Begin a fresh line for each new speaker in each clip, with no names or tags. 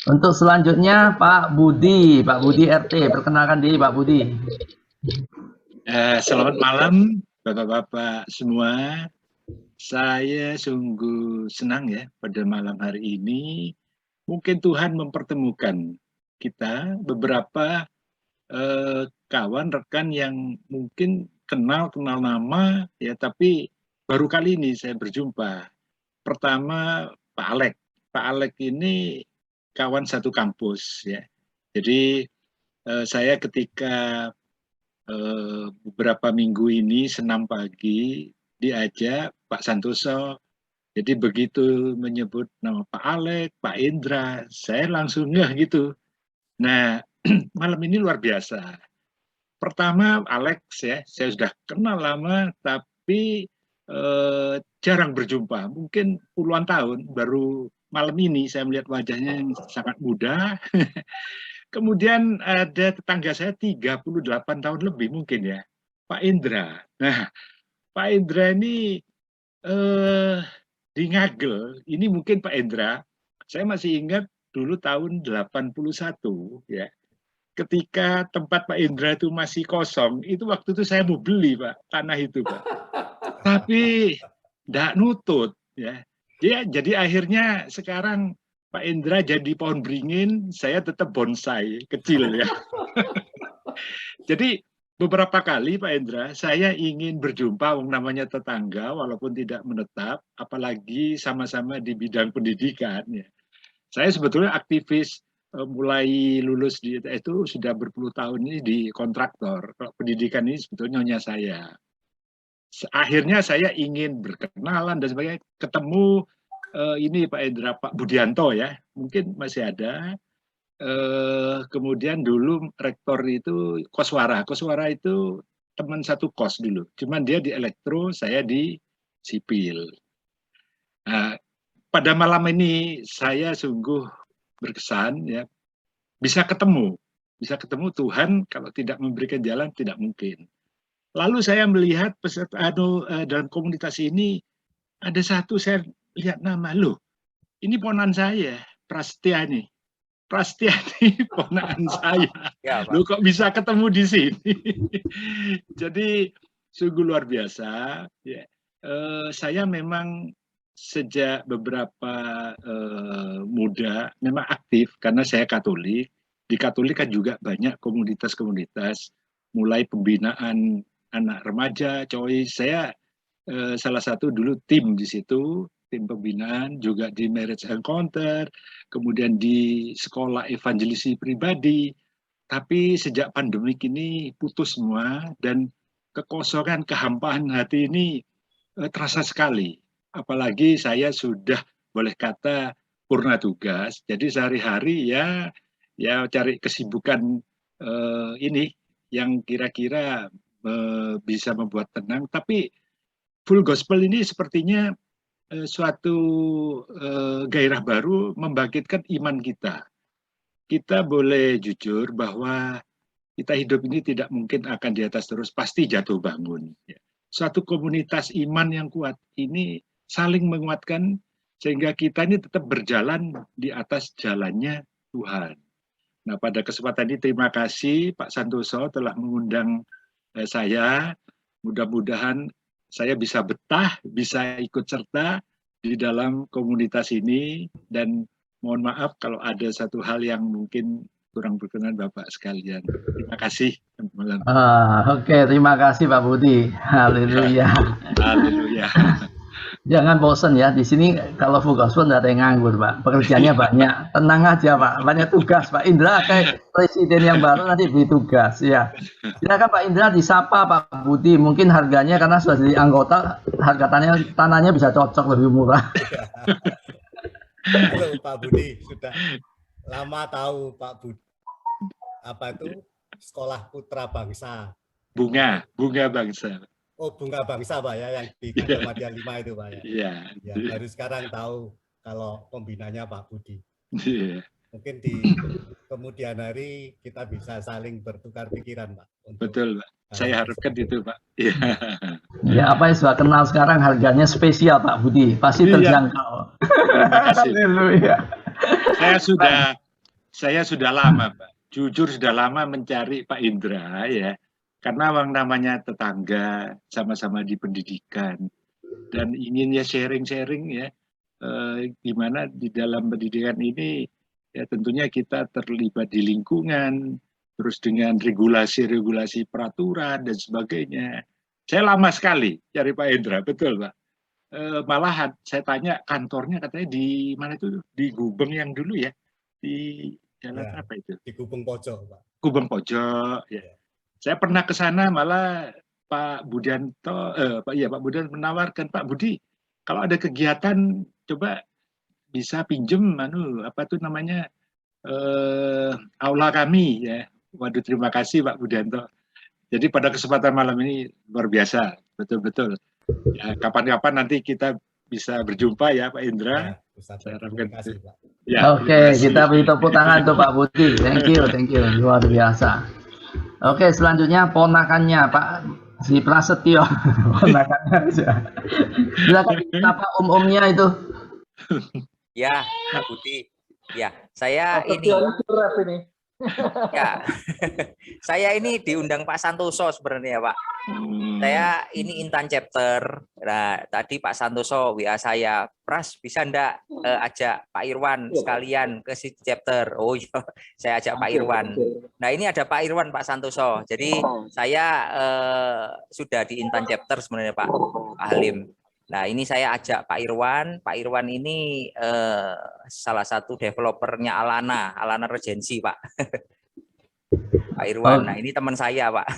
Untuk selanjutnya Pak Budi RT, perkenalkan diri Pak Budi.
Selamat malam Bapak-Bapak semua. Saya sungguh senang ya pada malam hari ini. Mungkin Tuhan mempertemukan kita beberapa kawan rekan yang mungkin kenal nama ya, tapi baru kali ini saya berjumpa. Pertama Pak Alek. Pak Alek ini kawan satu kampus ya. Jadi saya ketika beberapa minggu ini senam pagi diajak Pak Santoso. Jadi begitu menyebut nama Pak Alek, Pak Indra, saya langsung ngeh gitu. Nah, malam ini luar biasa. Pertama Alex ya, saya sudah kenal lama tapi jarang berjumpa. Mungkin puluhan tahun, baru malam ini saya melihat wajahnya yang sangat muda. Kemudian ada tetangga saya 38 tahun lebih mungkin ya, Pak Indra. Nah, Pak Indra ini di Ngagel, ini mungkin Pak Indra, saya masih ingat dulu tahun 81 ya. Ketika tempat Pak Indra itu masih kosong, itu waktu itu saya mau beli Pak, tanah itu Pak. Tapi tidak nutut ya. Jadi akhirnya sekarang Pak Indra jadi pohon beringin, saya tetap bonsai kecil ya. Jadi beberapa kali Pak Indra, saya ingin berjumpa, namanya tetangga, walaupun tidak menetap, apalagi sama-sama di bidang pendidikan. Ya. Saya sebetulnya aktivis mulai lulus itu sudah berpuluh tahun ini di kontraktor. Kalau pendidikan ini sebetulnya nyonya saya. Akhirnya saya ingin berkenalan dan sebagainya, ketemu ini Pak Indra, Pak Budianto ya, mungkin masih ada. Kemudian dulu rektor itu Koswara itu teman satu kos dulu, cuman dia di elektro, saya di sipil. Nah, pada malam ini saya sungguh berkesan ya, bisa ketemu Tuhan, kalau tidak memberikan jalan tidak mungkin. Lalu saya melihat peserta dalam komunitas ini ada satu, saya lihat nama, loh ini ponakan saya, Prastia nih. Prastiani ponakan saya. Ya, lu kok bisa ketemu di sini? Jadi sungguh luar biasa. Ya. Saya memang sejak beberapa muda memang aktif karena saya Katolik. Di Katolik kan juga banyak komunitas-komunitas, mulai pembinaan anak remaja, coy. Saya salah satu dulu tim di situ, tim pembinaan, juga di Marriage Encounter, kemudian di sekolah evangelisi pribadi. Tapi sejak pandemik ini putus semua, dan kekosongan, kehampaan hati ini terasa sekali. Apalagi saya sudah boleh kata purna tugas, jadi sehari-hari ya cari kesibukan ini yang kira-kira bisa membuat tenang. Tapi full gospel ini sepertinya suatu gairah baru membangkitkan iman kita. Kita boleh jujur bahwa kita hidup ini tidak mungkin akan di atas terus, pasti jatuh bangun. Suatu komunitas iman yang kuat ini saling menguatkan sehingga kita ini tetap berjalan di atas jalannya Tuhan. Nah, pada kesempatan ini terima kasih Pak Santoso telah mengundang saya. Mudah-mudahan saya bisa betah, bisa ikut serta di dalam komunitas ini, dan mohon maaf kalau ada satu hal yang mungkin kurang berkenan Bapak sekalian. Terima kasih.
Oke, terima kasih Pak Budi. Haleluya.
Haleluya.
Jangan bosan ya, di sini kalau full gospel nggak ada yang nganggur Pak, pekerjaannya banyak. Tenang aja Pak, banyak tugas Pak Indra, kayak presiden yang baru nanti beri tugas ya. Silakan Pak Indra disapa Pak Budi, mungkin harganya karena sudah jadi anggota, harga tanahnya bisa cocok lebih murah.
Halo Pak Budi, sudah lama tahu Pak Budi. Apa itu Sekolah Putra Bangsa?
Bunga Bangsa.
Oh, Bunga Bangsa Pak ya, yang di Muhammadiyah 5 itu Pak ya.
Iya.
Ya, baru sekarang tahu kalau pembinanya Pak Budi.
Iya.
Mungkin di kemudian hari kita bisa saling bertukar pikiran Pak.
Betul Pak. Saya harapkan itu Pak. Iya.
Ya, apa yang sudah kenal sekarang harganya spesial Pak Budi, pasti terjangkau.
Terima kasih.
Haleluya.
Saya sudah Saya sudah lama, Pak. Jujur sudah lama mencari Pak Indra ya. Karena yang namanya tetangga, sama-sama di pendidikan. Dan ingin ya sharing-sharing ya. Gimana di dalam pendidikan ini ya tentunya kita terlibat di lingkungan, terus dengan regulasi-regulasi peraturan dan sebagainya. Saya lama sekali cari Pak Indra, betul Pak. Malahan saya tanya kantornya katanya di mana itu, di Gubeng yang dulu ya, di jalan
Ya,
apa itu?
di Gubeng Pojok, Pak.
Gubeng Pojok. Ya. Saya pernah ke sana malah Pak Budianto, Pak Budianto menawarkan, Pak Budi, kalau ada kegiatan coba bisa pinjem apa tuh namanya aula kami ya. Waduh, terima kasih Pak Budianto. Jadi pada kesempatan malam ini luar biasa, betul-betul. Ya, kapan-kapan nanti kita bisa berjumpa ya Pak Indra.
Ya, Ustaz, terima kasih, Pak.
Ya,
Oke, kita beri tepuk tangan untuk Pak Budi. Thank you, luar biasa. Oke, selanjutnya ponakannya Pak si Prasetyo, ponakannya aja. Silakan apa umumnya itu.
Ya, Pak Budi. Ya, saya ini. Ya, saya ini diundang Pak Santoso sebenarnya Pak. Saya ini intan chapter. Nah, tadi Pak Santoso WA saya, Pras bisa ndak ajak Pak Irwan sekalian ke si chapter. Oh iya, saya ajak Pak Irwan. Nah, ini ada Pak Irwan, Pak Santoso. Jadi saya sudah di intan chapter sebenarnya Pak Halim. Nah, ini saya ajak Pak Irwan. Pak Irwan ini salah satu developernya Alana Regency, Pak. Pak Irwan. Nah, ini teman saya, Pak.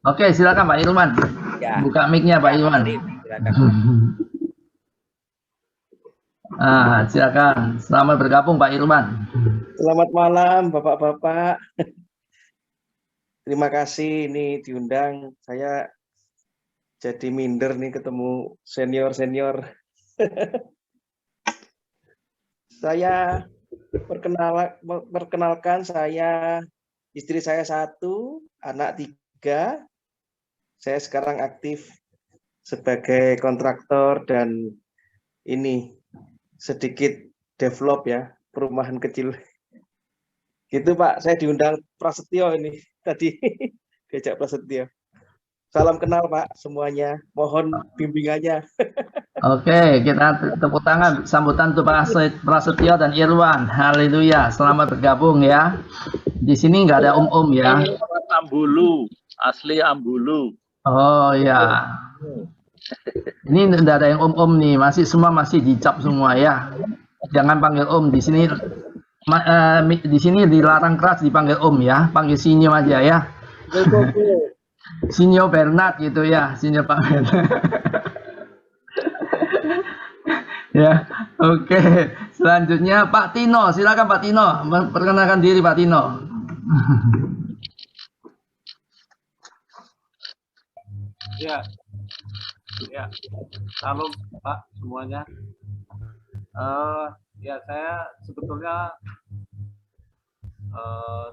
Oke, silakan Pak Irwan. Ya. Buka mic-nya Pak Irwan. Silakan. Selamat bergabung Pak Irwan.
Selamat malam Bapak-bapak. Terima kasih ini diundang. Saya jadi minder nih ketemu senior-senior. Saya perkenalkan, saya istri saya 1, anak 3. Saya sekarang aktif sebagai kontraktor dan ini sedikit develop ya, perumahan kecil. Gitu Pak, saya diundang Prasetyo ini tadi diajak Prasetyo. Salam kenal Pak semuanya, mohon bimbingannya.
Oke, kita tepuk tangan sambutan untuk Pak Prasetyo dan Irwan. Haleluya, selamat bergabung ya. Di sini nggak ada ya.
Ambulu, asli Ambulu.
Oh ya. Ini nggak ada yang nih, semua masih dicap semua ya. Jangan panggil di sini. Di sini dilarang keras dipanggil ya, panggil Sinyo aja ya. Sinyo Bernard gitu ya, Sinyo Pak Bernard. Ya, oke. Selanjutnya Pak Tino, silakan Pak Tino, perkenalkan diri Pak Tino.
Ya, salam Pak semuanya. Ya saya sebetulnya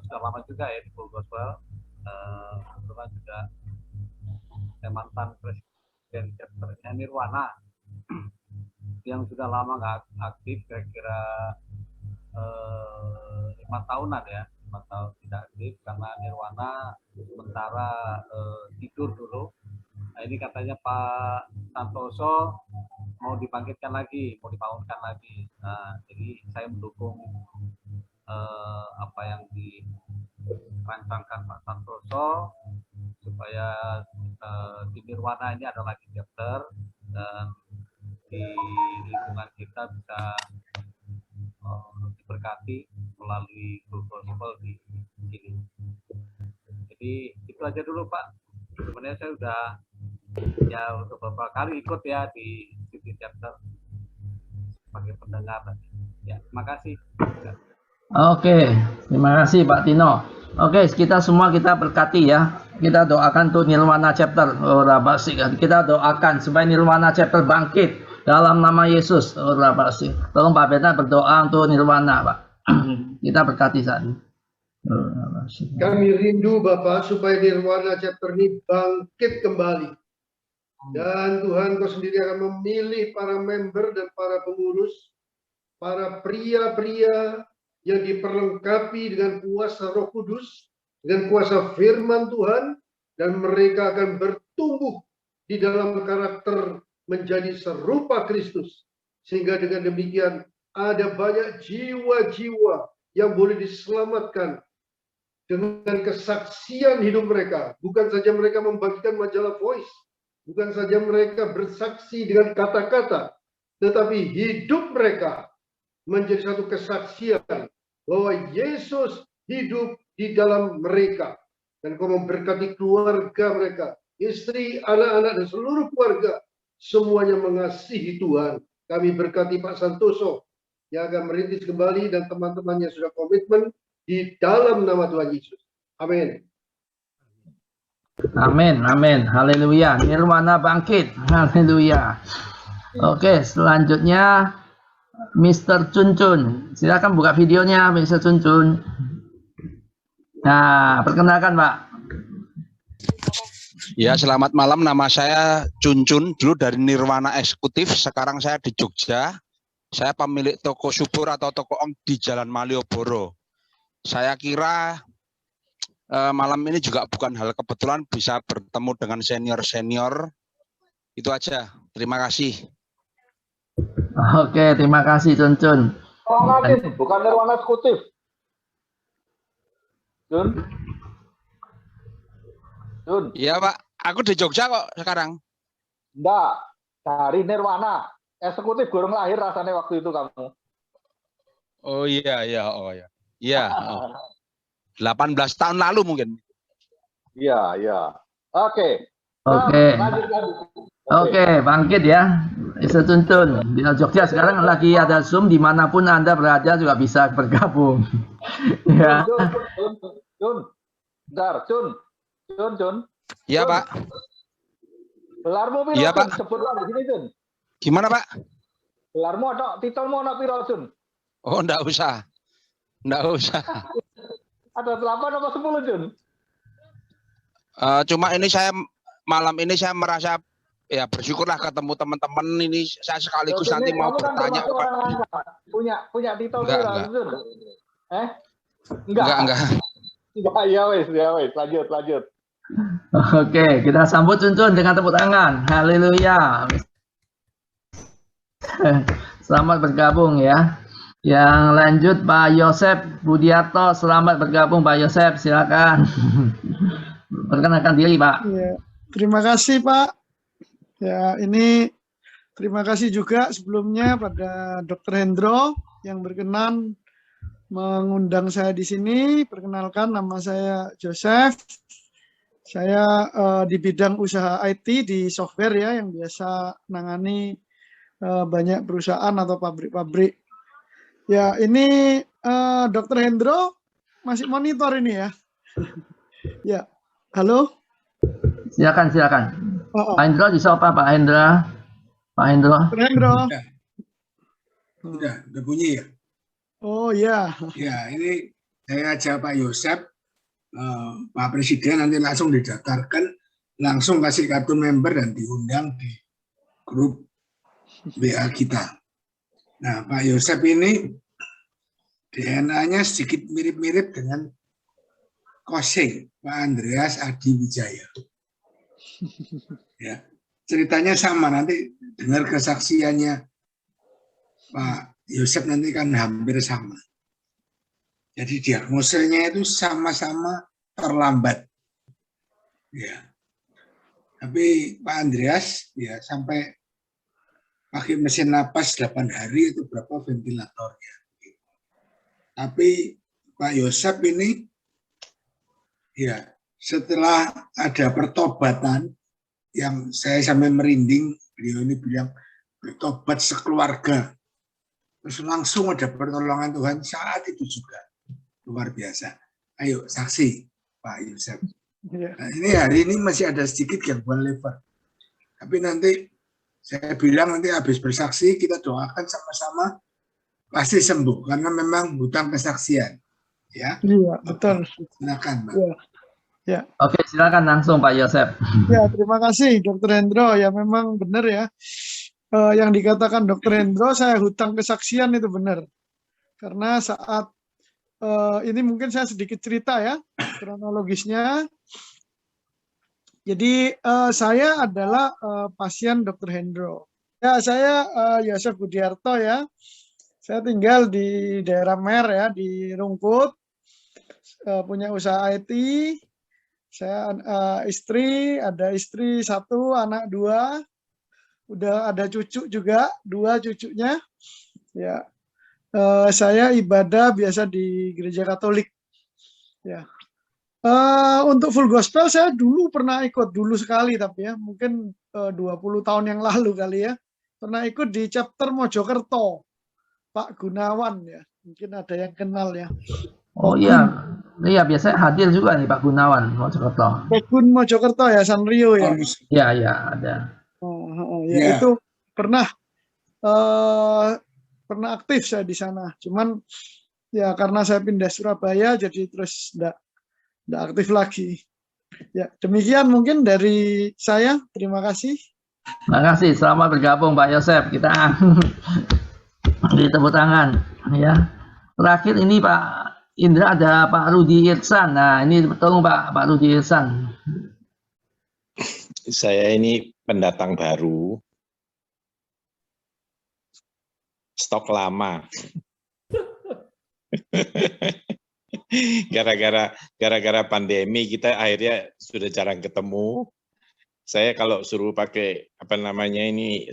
sudah lama juga ya di Full Gospel. Kebetulan juga saya mantan presiden chapternya Nirwana yang sudah lama nggak aktif, kira-kira 5 tahunan ya, 5 tahun tidak aktif karena Nirwana sementara tidur dulu. Nah, ini katanya Pak Santoso mau dibangkitkan lagi, mau dibangunkan lagi. Nah, jadi saya mendukung apa yang dirancangkan Pak Santoso supaya di Nirwana ini ada lagi chapter dan di lingkungan kita bisa diberkati melalui gospel di sini. Jadi itu aja dulu Pak. Sebenarnya saya udah untuk beberapa kali ikut ya di City Chapter sebagai pendengar. Ya, terima kasih.
Oke, terima kasih Pak Tino. Oke, kita semua kita berkati ya. Kita doakan tuh Nirwana Chapter. Kita doakan supaya Nirwana Chapter bangkit dalam nama Yesus. Tolong Pak Bernard berdoa untuk Nirwana, Pak. Kita berkati saat ini.
Kami rindu Bapak supaya Nirwana Chapter ini bangkit kembali. Dan Tuhan Kau sendiri akan memilih para member dan para pengurus, para pria-pria yang diperlengkapi dengan kuasa Roh Kudus, dengan kuasa firman Tuhan, dan mereka akan bertumbuh di dalam karakter menjadi serupa Kristus. Sehingga dengan demikian ada banyak jiwa-jiwa yang boleh diselamatkan dengan kesaksian hidup mereka. Bukan saja mereka membagikan majalah Voice, bukan saja mereka bersaksi dengan kata-kata, tetapi hidup mereka menjadi satu kesaksian bahwa Yesus hidup di dalam mereka. Dan Kau memberkati keluarga mereka, istri, anak-anak, dan seluruh keluarga. Semuanya mengasihi Tuhan. Kami berkati Pak Santoso yang akan merintis kembali dan teman-temannya sudah komitmen di dalam nama Tuhan Yesus. Amin.
Amin, amin, haleluya, nirwana bangkit, haleluya. Oke, selanjutnya Mr. Cuncun, silakan buka videonya Mr. Cuncun. Nah, perkenalkan Pak.
Ya, selamat malam, nama saya Cuncun, dulu dari Nirwana Eksekutif, sekarang saya di Jogja. Saya pemilik toko subur atau toko ong di Jalan Malioboro. Saya kira malam ini juga bukan hal kebetulan bisa bertemu dengan senior-senior. Itu aja. Terima kasih.
Oke, terima kasih Cuncun.
Bukan Nirwana Eksekutif. Jun.
Iya Pak, aku di Jogja kok sekarang.
Enggak, dari Nirwana. Eksekutif gorong lahir rasanya waktu itu kamu.
Oh iya, oh iya. Iya. 18 tahun lalu mungkin.
Iya. Oke.
Oke, bangkit ya. Mr. Cuncun, di Jogja sekarang lagi ada Zoom, dimanapun Anda berada juga bisa bergabung. Ya.
Jun. Bentar, Jun.
Iya Pak.
Gelarmu piro?
Iya Pak.
Sebut lagi sini Jun.
Gimana Pak?
Gelarmu atau titelmu ana piro Jun?
Oh, enggak usah.
Ada 8 atau 10 Jun?
Cuma ini malam ini saya merasa ya bersyukurlah ketemu teman-teman ini. Saya sekaligus nanti mau bertanya
punya titel piro Jun?
Enggak.
Ya wes, lanjut.
Oke, kita sambut Cuncun dengan tepuk tangan. Haleluya. Selamat bergabung ya. Yang lanjut Pak Yosef Budiarto, selamat bergabung Pak Yosef, silakan. Perkenalkan diri Pak.
Ya, terima kasih Pak. Ya, ini terima kasih juga sebelumnya pada Dr. Hendro yang berkenan mengundang saya di sini. Perkenalkan, nama saya Joseph. Saya di bidang usaha IT di software ya, yang biasa nangani banyak perusahaan atau pabrik-pabrik. Ya, ini Dr. Hendro masih monitor ini ya. Ya, halo.
Silakan. Pak Hendro disapa Pak Hendro.
Dr. Hendro.
Udah bunyi ya.
Oh ya.
Ya, ini saya ajak Pak Yosef, Pak Presiden nanti langsung didaftarkan, langsung kasih kartu member dan diundang di grup WA kita. Nah, Pak Yosef ini DNA-nya sedikit mirip-mirip dengan Kosing, Pak Andreas Adi Wijaya. Ya, ceritanya sama, nanti dengar kesaksiannya Pak Yosef nanti kan hampir sama. Jadi diagnosanya itu sama-sama terlambat. Ya. Tapi Pak Andreas ya sampai pakai mesin napas 8 hari itu berapa ventilatornya. Tapi Pak Yosef ini ya setelah ada pertobatan yang saya sampai merinding, beliau ini bilang bertobat sekeluarga. Terus langsung ada pertolongan Tuhan saat itu juga. Luar biasa. Ayo saksi Pak Yosef. Nah, ini hari ini masih ada sedikit gangguan lever. Tapi nanti saya bilang nanti habis bersaksi kita doakan sama-sama pasti sembuh karena memang hutang kesaksian. Ya.
Iya, betul.
Silakan, Pak.
Ya.
Oke, silakan langsung Pak Yosef.
Ya, terima kasih Dr. Hendro. Ya memang benar ya. Yang dikatakan Dr. Hendro, saya hutang kesaksian itu benar. Karena saat ini mungkin saya sedikit cerita ya kronologisnya. Jadi saya adalah pasien Dr. Hendro. Ya, saya Yosef Budiarto ya. Saya tinggal di daerah Mer ya, di Rungkut. Punya usaha IT. Saya ada istri 1, anak 2. Udah ada cucu juga, 2 cucunya. Ya. Saya ibadah biasa di gereja Katolik. Ya. Untuk full gospel saya dulu pernah ikut dulu sekali, tapi ya mungkin 20 tahun yang lalu kali ya, pernah ikut di chapter Mojokerto, Pak Gunawan ya, mungkin ada yang kenal ya.
Oh iya, iya biasanya hadir juga nih Pak Gunawan Mojokerto.
Gun Mojokerto ya, Sanrio ya.
Iya iya ada.
Ya itu pernah aktif saya di sana, cuman ya karena saya pindah Surabaya jadi terus enggak aktif lagi. Ya, demikian mungkin dari saya. Terima kasih.
Terima kasih. Selamat bergabung Pak Yosef. Kita di tepuk tangan. Ya. Terakhir ini Pak Indra ada Pak Rudi Irsan. Nah ini tolong Pak Rudi Irsan.
Saya ini pendatang baru. Stok lama. Gara-gara pandemi kita akhirnya sudah jarang ketemu. Saya kalau suruh pakai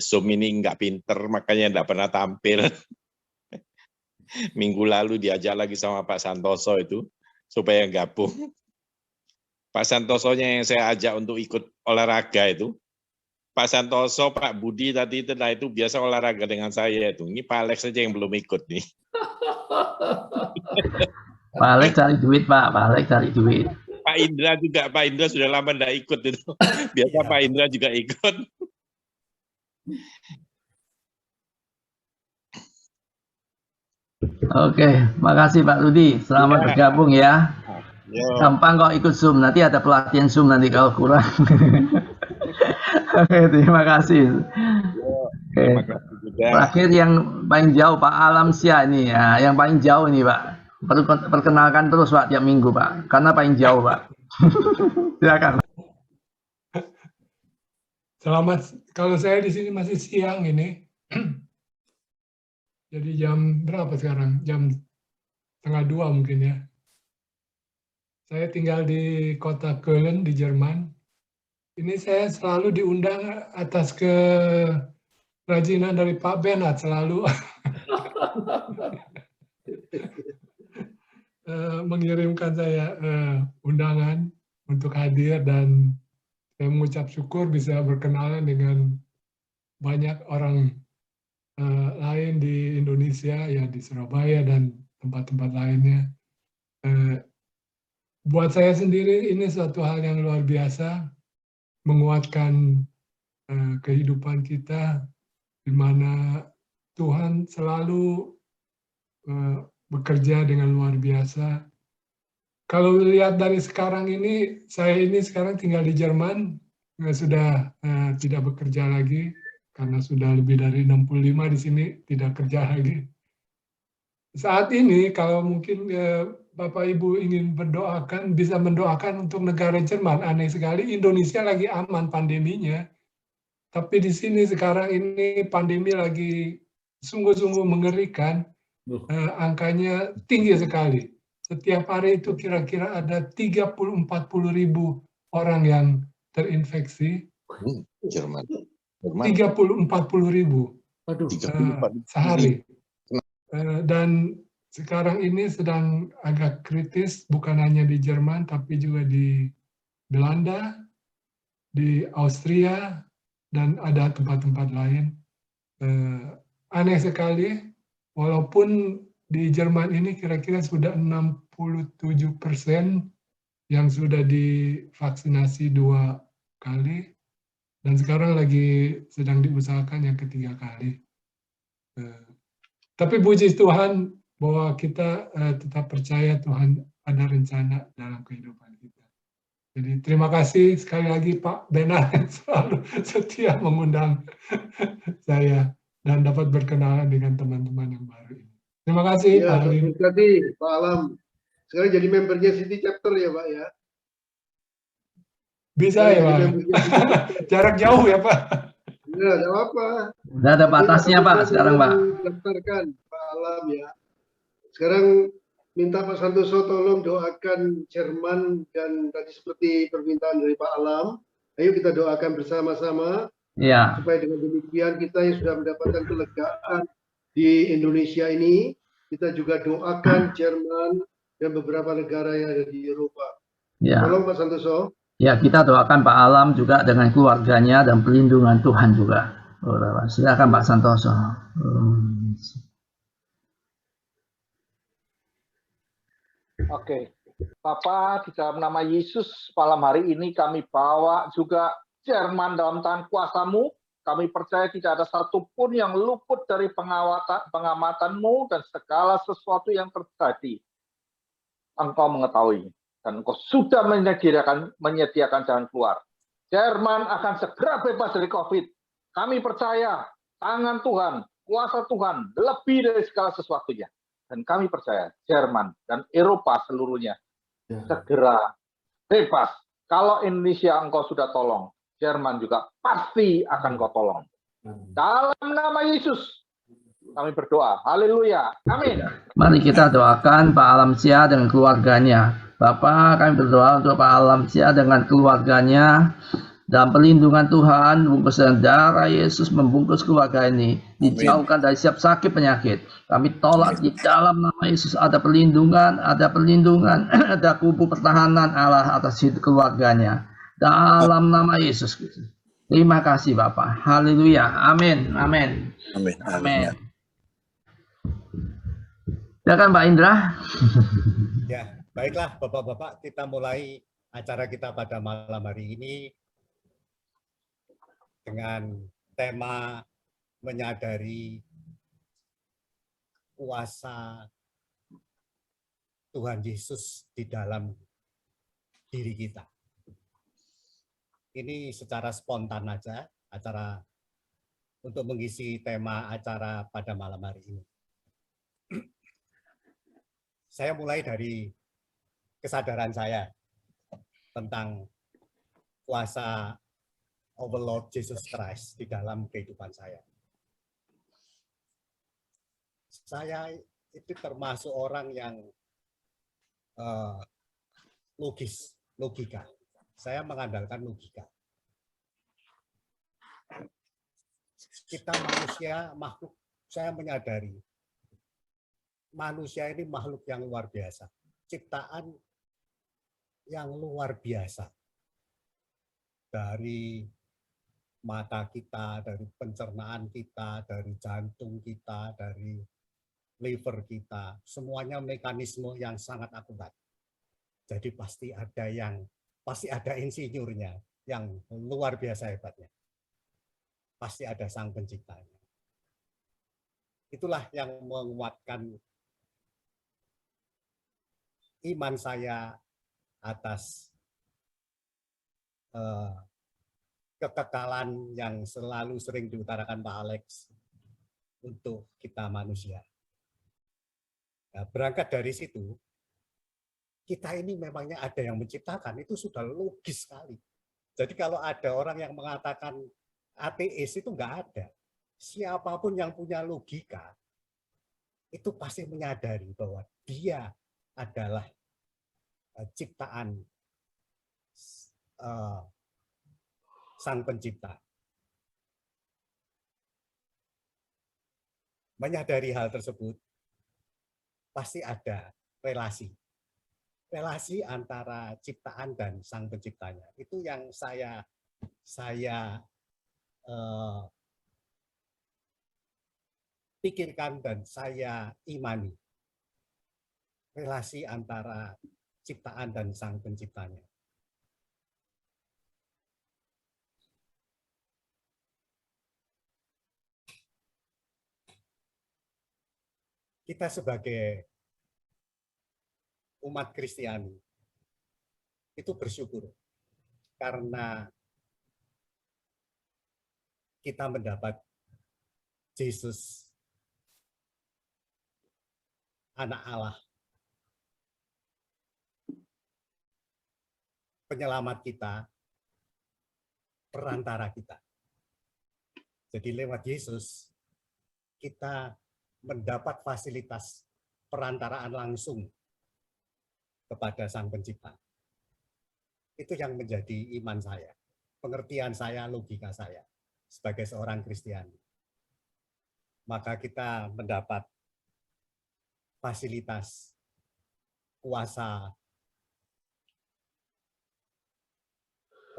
Zoom ini nggak pinter, makanya nggak pernah tampil. Minggu lalu diajak lagi sama Pak Santoso itu supaya gabung. Pak Santosonya yang saya ajak untuk ikut olahraga itu. Pak Santoso, Pak Budi tadi itu biasa olahraga dengan saya itu. Ini Pak Alex saja yang belum ikut nih.
Pak Alex cari duit Pak Alex cari duit.
Pak Indra sudah lama tidak ikut itu. Biasa Pak Indra juga ikut.
Oke, makasih Pak Rudi. Selamat bergabung ya. Gampang kok ikut Zoom. Nanti ada pelatihan Zoom nanti kalau kurang. Oke, terima kasih. Oke. Terakhir yang paling jauh Pak Alamsyah ini ya, yang paling jauh ini Pak. Perkenalkan terus Pak tiap minggu Pak, karena paling jauh Pak. Silakan.
Selamat. Kalau saya di sini masih siang ini. Jadi jam berapa sekarang? Jam 1:30 mungkin ya. Saya tinggal di kota Köln di Jerman. Ini saya selalu diundang atas kerajinan dari Pak Benat selalu. Mengirimkan saya undangan untuk hadir, dan saya mengucap syukur bisa berkenalan dengan banyak orang lain di Indonesia, ya di Surabaya dan tempat-tempat lainnya. Buat saya sendiri ini suatu hal yang luar biasa, menguatkan kehidupan kita, di mana Tuhan selalu bekerja dengan luar biasa. Kalau lihat dari sekarang ini, saya ini sekarang tinggal di Jerman, sudah tidak bekerja lagi, karena sudah lebih dari 65 di sini, tidak kerja lagi. Saat ini, kalau mungkin Bapak Ibu ingin berdoakan, bisa mendoakan untuk negara Jerman. Aneh sekali, Indonesia lagi aman pandeminya, tapi di sini sekarang ini pandemi lagi sungguh-sungguh mengerikan. Angkanya tinggi sekali. Setiap hari itu kira-kira ada 30-40 ribu orang yang terinfeksi.
Jerman.
30-40 ribu sehari. Dan sekarang ini sedang agak kritis, bukan hanya di Jerman, tapi juga di Belanda, di Austria, dan ada tempat-tempat lain. Aneh sekali. Walaupun di Jerman ini kira-kira sudah 67% yang sudah divaksinasi 2 kali, dan sekarang lagi sedang diusahakan yang ketiga kali. Tapi puji Tuhan bahwa kita tetap percaya Tuhan ada rencana dalam kehidupan kita. Jadi terima kasih sekali lagi Pak Benat yang selalu setia mengundang saya dan dapat berkenalan dengan teman-teman yang baru ini. Terima kasih
ya,
Pak Alim.
Terima kasih Pak Alam. sekarang jadi membernya City Chapter ya Pak ya.
Bisa ya Pak. Jarak jauh ya Pak.
Ya, tidak apa-apa.
Udah ada batasnya Pak sekarang Pak.
Daftarkan Pak Alam ya. Sekarang minta Pak Santoso tolong doakan Jerman dan tadi seperti permintaan dari Pak Alam. Ayo kita doakan bersama-sama.
Ya.
Supaya dengan demikian kita yang sudah mendapatkan kelegaan di Indonesia ini, kita juga doakan Jerman dan beberapa negara yang ada di Eropa.
Ya.
Tolong Pak Santoso.
Ya, kita doakan Pak Alam juga dengan keluarganya dan perlindungan Tuhan juga. Silakan Pak Santoso.
Oke, Bapak, di dalam nama Yesus, malam hari ini kami bawa juga Jerman dalam tangan kuasa-Mu. Kami percaya tidak ada satupun yang luput dari pengamatan-Mu dan segala sesuatu yang terjadi. Engkau mengetahui dan Engkau sudah menyediakan jalan keluar. Jerman akan segera bebas dari COVID. Kami percaya tangan Tuhan, kuasa Tuhan lebih dari segala sesuatunya. Dan kami percaya Jerman dan Eropa seluruhnya segera bebas. Kalau Indonesia Engkau sudah tolong, Jerman juga pasti akan Kau tolong. Dalam nama Yesus, kami berdoa. Haleluya. Amin.
Mari kita doakan Pak Alamsyah dengan keluarganya. Bapak, kami berdoa untuk Pak Alamsyah dengan keluarganya. Dalam perlindungan Tuhan, bungkus dengan darah Yesus membungkus keluarga ini. Dijauhkan dari setiap sakit penyakit. Kami tolak di dalam nama Yesus ada perlindungan, ada kubu pertahanan Allah atas keluarganya. Dalam nama Yesus. Terima kasih Bapak. Haleluya. Amin. Amin.
Amin.
Amin. Ya kan Pak Indra?
Ya, baiklah Bapak-Bapak, kita mulai acara kita pada malam hari ini dengan tema menyadari kuasa Tuhan Yesus di dalam diri kita. Ini secara spontan aja, acara untuk mengisi tema acara pada malam hari ini. Saya mulai dari kesadaran saya tentang kuasa Overlord Jesus Christ di dalam kehidupan saya. Saya itu termasuk orang yang logika. Saya mengandalkan logika. Kita manusia, makhluk, saya menyadari manusia ini makhluk yang luar biasa. Ciptaan yang luar biasa. Dari mata kita, dari pencernaan kita, dari jantung kita, dari liver kita, semuanya mekanisme yang sangat akurat. Jadi pasti ada insinyurnya yang luar biasa hebatnya. Pasti ada sang penciptanya. Itulah yang menguatkan iman saya atas kekekalan yang selalu sering diutarakan Pak Alex untuk kita manusia. Nah, berangkat dari situ, kita ini memangnya ada yang menciptakan, itu sudah logis sekali. Jadi kalau ada orang yang mengatakan ateis, itu nggak ada. Siapapun yang punya logika, itu pasti menyadari bahwa dia adalah ciptaan Sang Pencipta. Menyadari hal tersebut, pasti ada relasi antara ciptaan dan Sang Penciptanya. Itu yang saya pikirkan dan saya imani. Relasi antara ciptaan dan Sang Penciptanya. Kita sebagai umat Kristiani itu bersyukur karena kita mendapat Yesus, anak Allah, penyelamat kita, perantara kita. Jadi lewat Yesus, kita mendapat fasilitas perantaraan langsung kepada Sang Pencipta. Itu yang menjadi iman saya, pengertian saya, logika saya sebagai seorang Kristiani. Maka kita mendapat fasilitas kuasa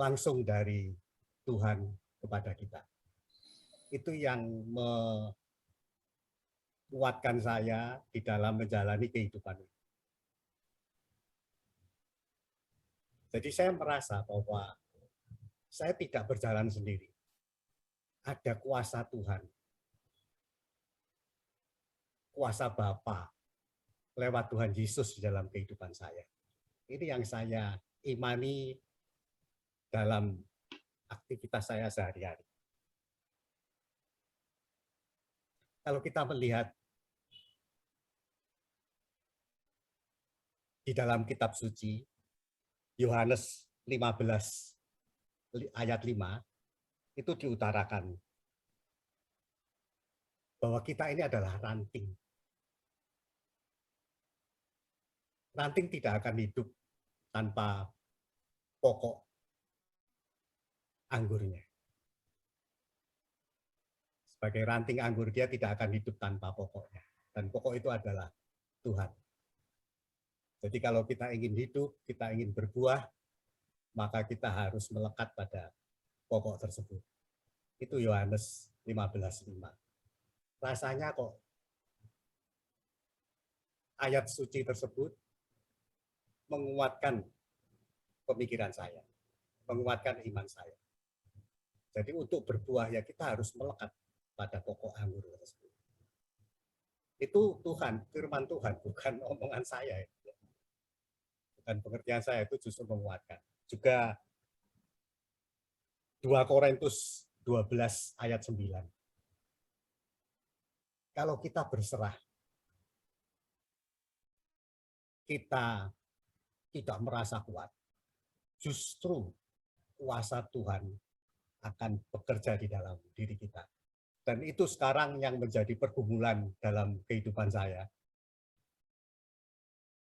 langsung dari Tuhan kepada kita. Itu yang menguatkan saya di dalam menjalani kehidupan ini. Jadi saya merasa bahwa saya tidak berjalan sendiri. Ada kuasa Tuhan, kuasa Bapa lewat Tuhan Yesus di dalam kehidupan saya. Ini yang saya imani dalam aktivitas saya sehari-hari. Kalau kita melihat di dalam kitab suci, Yohanes 15 ayat 5, itu diutarakan bahwa kita ini adalah ranting. Ranting tidak akan hidup tanpa pokok anggurnya. Sebagai ranting anggur, dia tidak akan hidup tanpa pokoknya. Dan pokok itu adalah Tuhan. Jadi kalau kita ingin hidup, kita ingin berbuah, maka kita harus melekat pada pokok tersebut. Itu Yohanes 15:5. Rasanya kok ayat suci tersebut menguatkan pemikiran saya, menguatkan iman saya. Jadi untuk berbuah ya kita harus melekat pada pokok anggur tersebut. Itu Tuhan, firman Tuhan, bukan omongan saya. Dan pengertian saya itu justru menguatkan. Juga 2 Korintus 12 ayat 9. Kalau kita berserah, kita tidak merasa kuat, justru kuasa Tuhan akan bekerja di dalam diri kita. Dan itu sekarang yang menjadi pergumulan dalam kehidupan saya.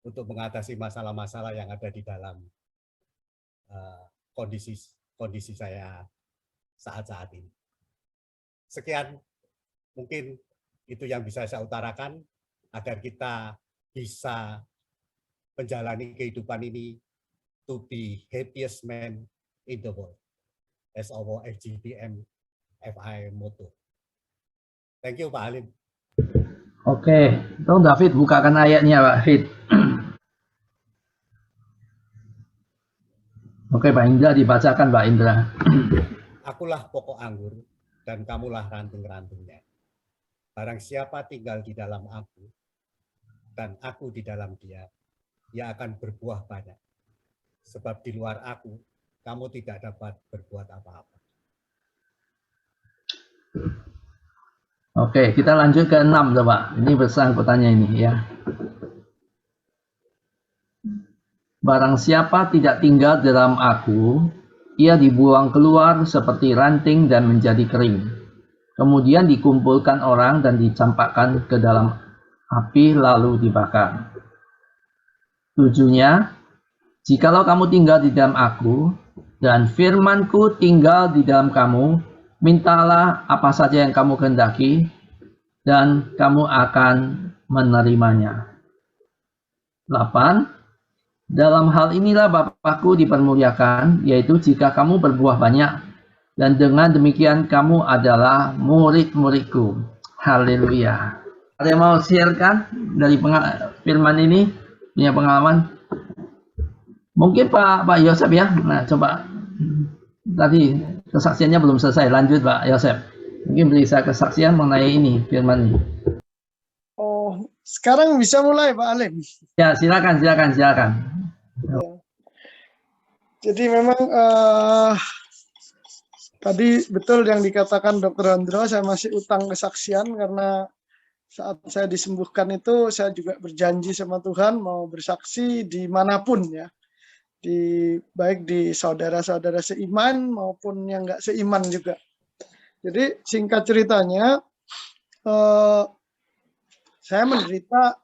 Untuk mengatasi masalah-masalah yang ada di dalam kondisi saya saat ini. Sekian, mungkin itu yang bisa saya utarakan agar kita bisa menjalani kehidupan ini to be happiest man in the world, as our FGBM FI motto. Thank you, Pak Halim.
Oke, tolong David bukakan ayatnya, Pak Fit. Oke, Pak Indra dibacakan, Pak Indra.
Akulah pokok anggur dan kamulah ranting-rantingnya. Barang siapa tinggal di dalam aku dan aku di dalam dia, ia akan berbuah banyak. Sebab di luar aku, kamu tidak dapat berbuat apa-apa.
Oke, kita lanjut ke 6, Pak. Ini bersangkutannya ini ya. Barang siapa tidak tinggal dalam aku, ia dibuang keluar seperti ranting dan menjadi kering. Kemudian dikumpulkan orang dan dicampakkan ke dalam api lalu dibakar. Tujuannya, jikalau kamu tinggal di dalam aku dan firmanku tinggal di dalam kamu, mintalah apa saja yang kamu kehendaki dan kamu akan menerimanya. 8. Dalam hal inilah Bapakku dipermuliakan, yaitu jika kamu berbuah banyak, dan dengan demikian kamu adalah murid-muridku. Haleluya. Ada yang mau sharekan dari firman ini, punya pengalaman? Mungkin Pak Yosef ya. Nah, coba tadi kesaksiannya belum selesai, lanjut Pak Yosef. Mungkin bisa kesaksian mengenai ini firman ini.
Oh, sekarang bisa mulai Pak Alim.
Ya, silakan.
Ya. Jadi memang tadi betul yang dikatakan Dr. Hendro, saya masih utang kesaksian karena saat saya disembuhkan itu saya juga berjanji sama Tuhan mau bersaksi dimanapun ya. baik di saudara-saudara seiman maupun yang nggak seiman juga. Jadi singkat ceritanya, saya menderita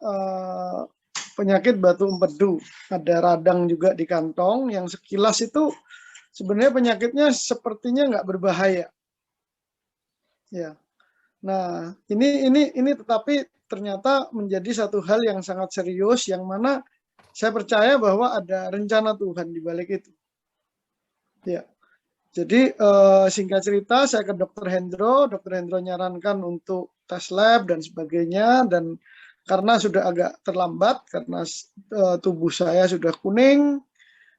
penyakit batu empedu, ada radang juga di kantong yang sekilas itu sebenarnya penyakitnya sepertinya nggak berbahaya. Ya. Nah, ini tetapi ternyata menjadi satu hal yang sangat serius yang mana saya percaya bahwa ada rencana Tuhan di balik itu. Ya. Jadi singkat cerita saya ke Dr. Hendro nyarankan untuk tes lab dan sebagainya, dan karena sudah agak terlambat karena tubuh saya sudah kuning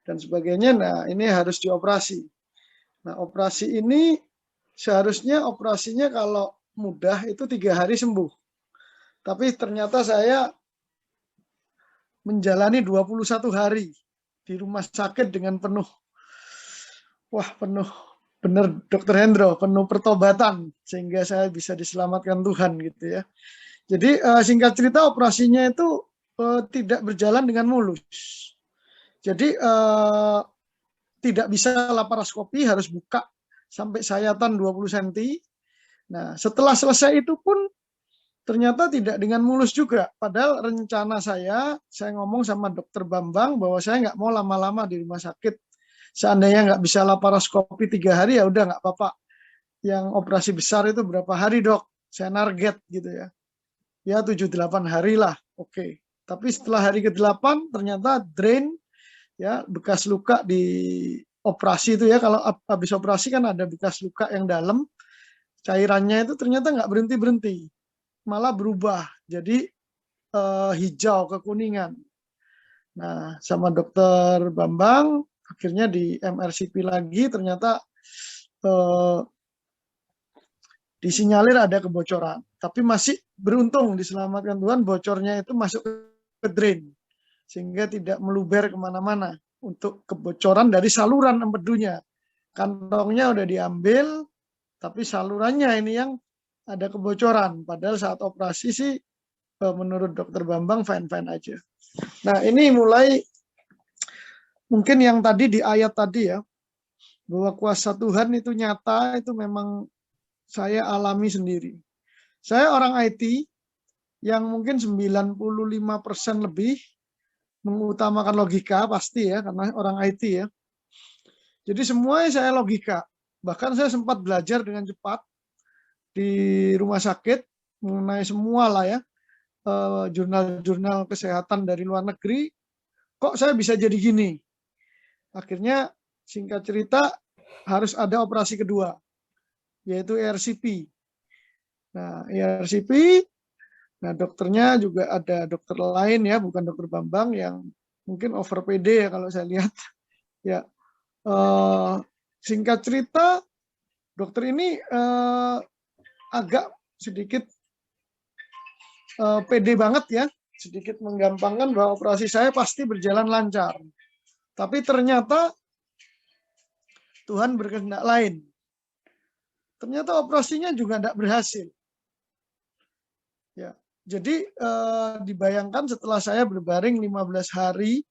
dan sebagainya, nah ini harus dioperasi. Nah, operasi ini seharusnya operasinya kalau mudah itu 3 hari sembuh. Tapi ternyata saya menjalani 21 hari di rumah sakit dengan penuh benar Dr. Hendro, penuh pertobatan sehingga saya bisa diselamatkan Tuhan gitu ya. Jadi singkat cerita operasinya itu tidak berjalan dengan mulus. Jadi tidak bisa laparoskopi, harus buka sampai sayatan 20 cm. Nah, setelah selesai itu pun ternyata tidak dengan mulus juga. Padahal rencana saya ngomong sama Dokter Bambang bahwa saya nggak mau lama-lama di rumah sakit. Seandainya nggak bisa laparoskopi 3 hari, ya udah nggak apa-apa. Yang operasi besar itu berapa hari, Dok? Saya target gitu ya. Ya 7-8 hari lah, oke. Tapi setelah hari ke-8 ternyata drain, ya bekas luka di operasi itu ya. Kalau habis operasi kan ada bekas luka yang dalam, cairannya itu ternyata nggak berhenti-berhenti. Malah berubah jadi hijau kekuningan. Nah, sama Dokter Bambang akhirnya di MRCP lagi, ternyata disinyalir ada kebocoran. Tapi masih beruntung diselamatkan Tuhan, bocornya itu masuk ke drain sehingga tidak meluber kemana-mana untuk kebocoran dari saluran empedunya. Kantongnya udah diambil, tapi salurannya ini yang ada kebocoran. Padahal saat operasi sih menurut Dokter Bambang fine-fine aja. Nah, ini mulai mungkin yang tadi di ayat tadi ya, bahwa kuasa Tuhan itu nyata, itu memang saya alami sendiri. Saya orang IT yang mungkin 95% lebih mengutamakan logika, pasti ya, karena orang IT ya. Jadi semuanya saya logika. Bahkan saya sempat belajar dengan cepat di rumah sakit mengenai semua lah ya, jurnal-jurnal kesehatan dari luar negeri. Kok saya bisa jadi gini? Akhirnya singkat cerita harus ada operasi kedua, yaitu ERCP. Nah, ERCP, nah dokternya juga ada dokter lain ya, bukan Dokter Bambang yang mungkin over PD ya kalau saya lihat. Ya, singkat cerita dokter ini agak sedikit PD banget ya, sedikit menggampangkan bahwa operasi saya pasti berjalan lancar. Tapi ternyata Tuhan berkehendak lain. Ternyata operasinya juga tidak berhasil. Ya, jadi dibayangkan setelah saya berbaring 14 hari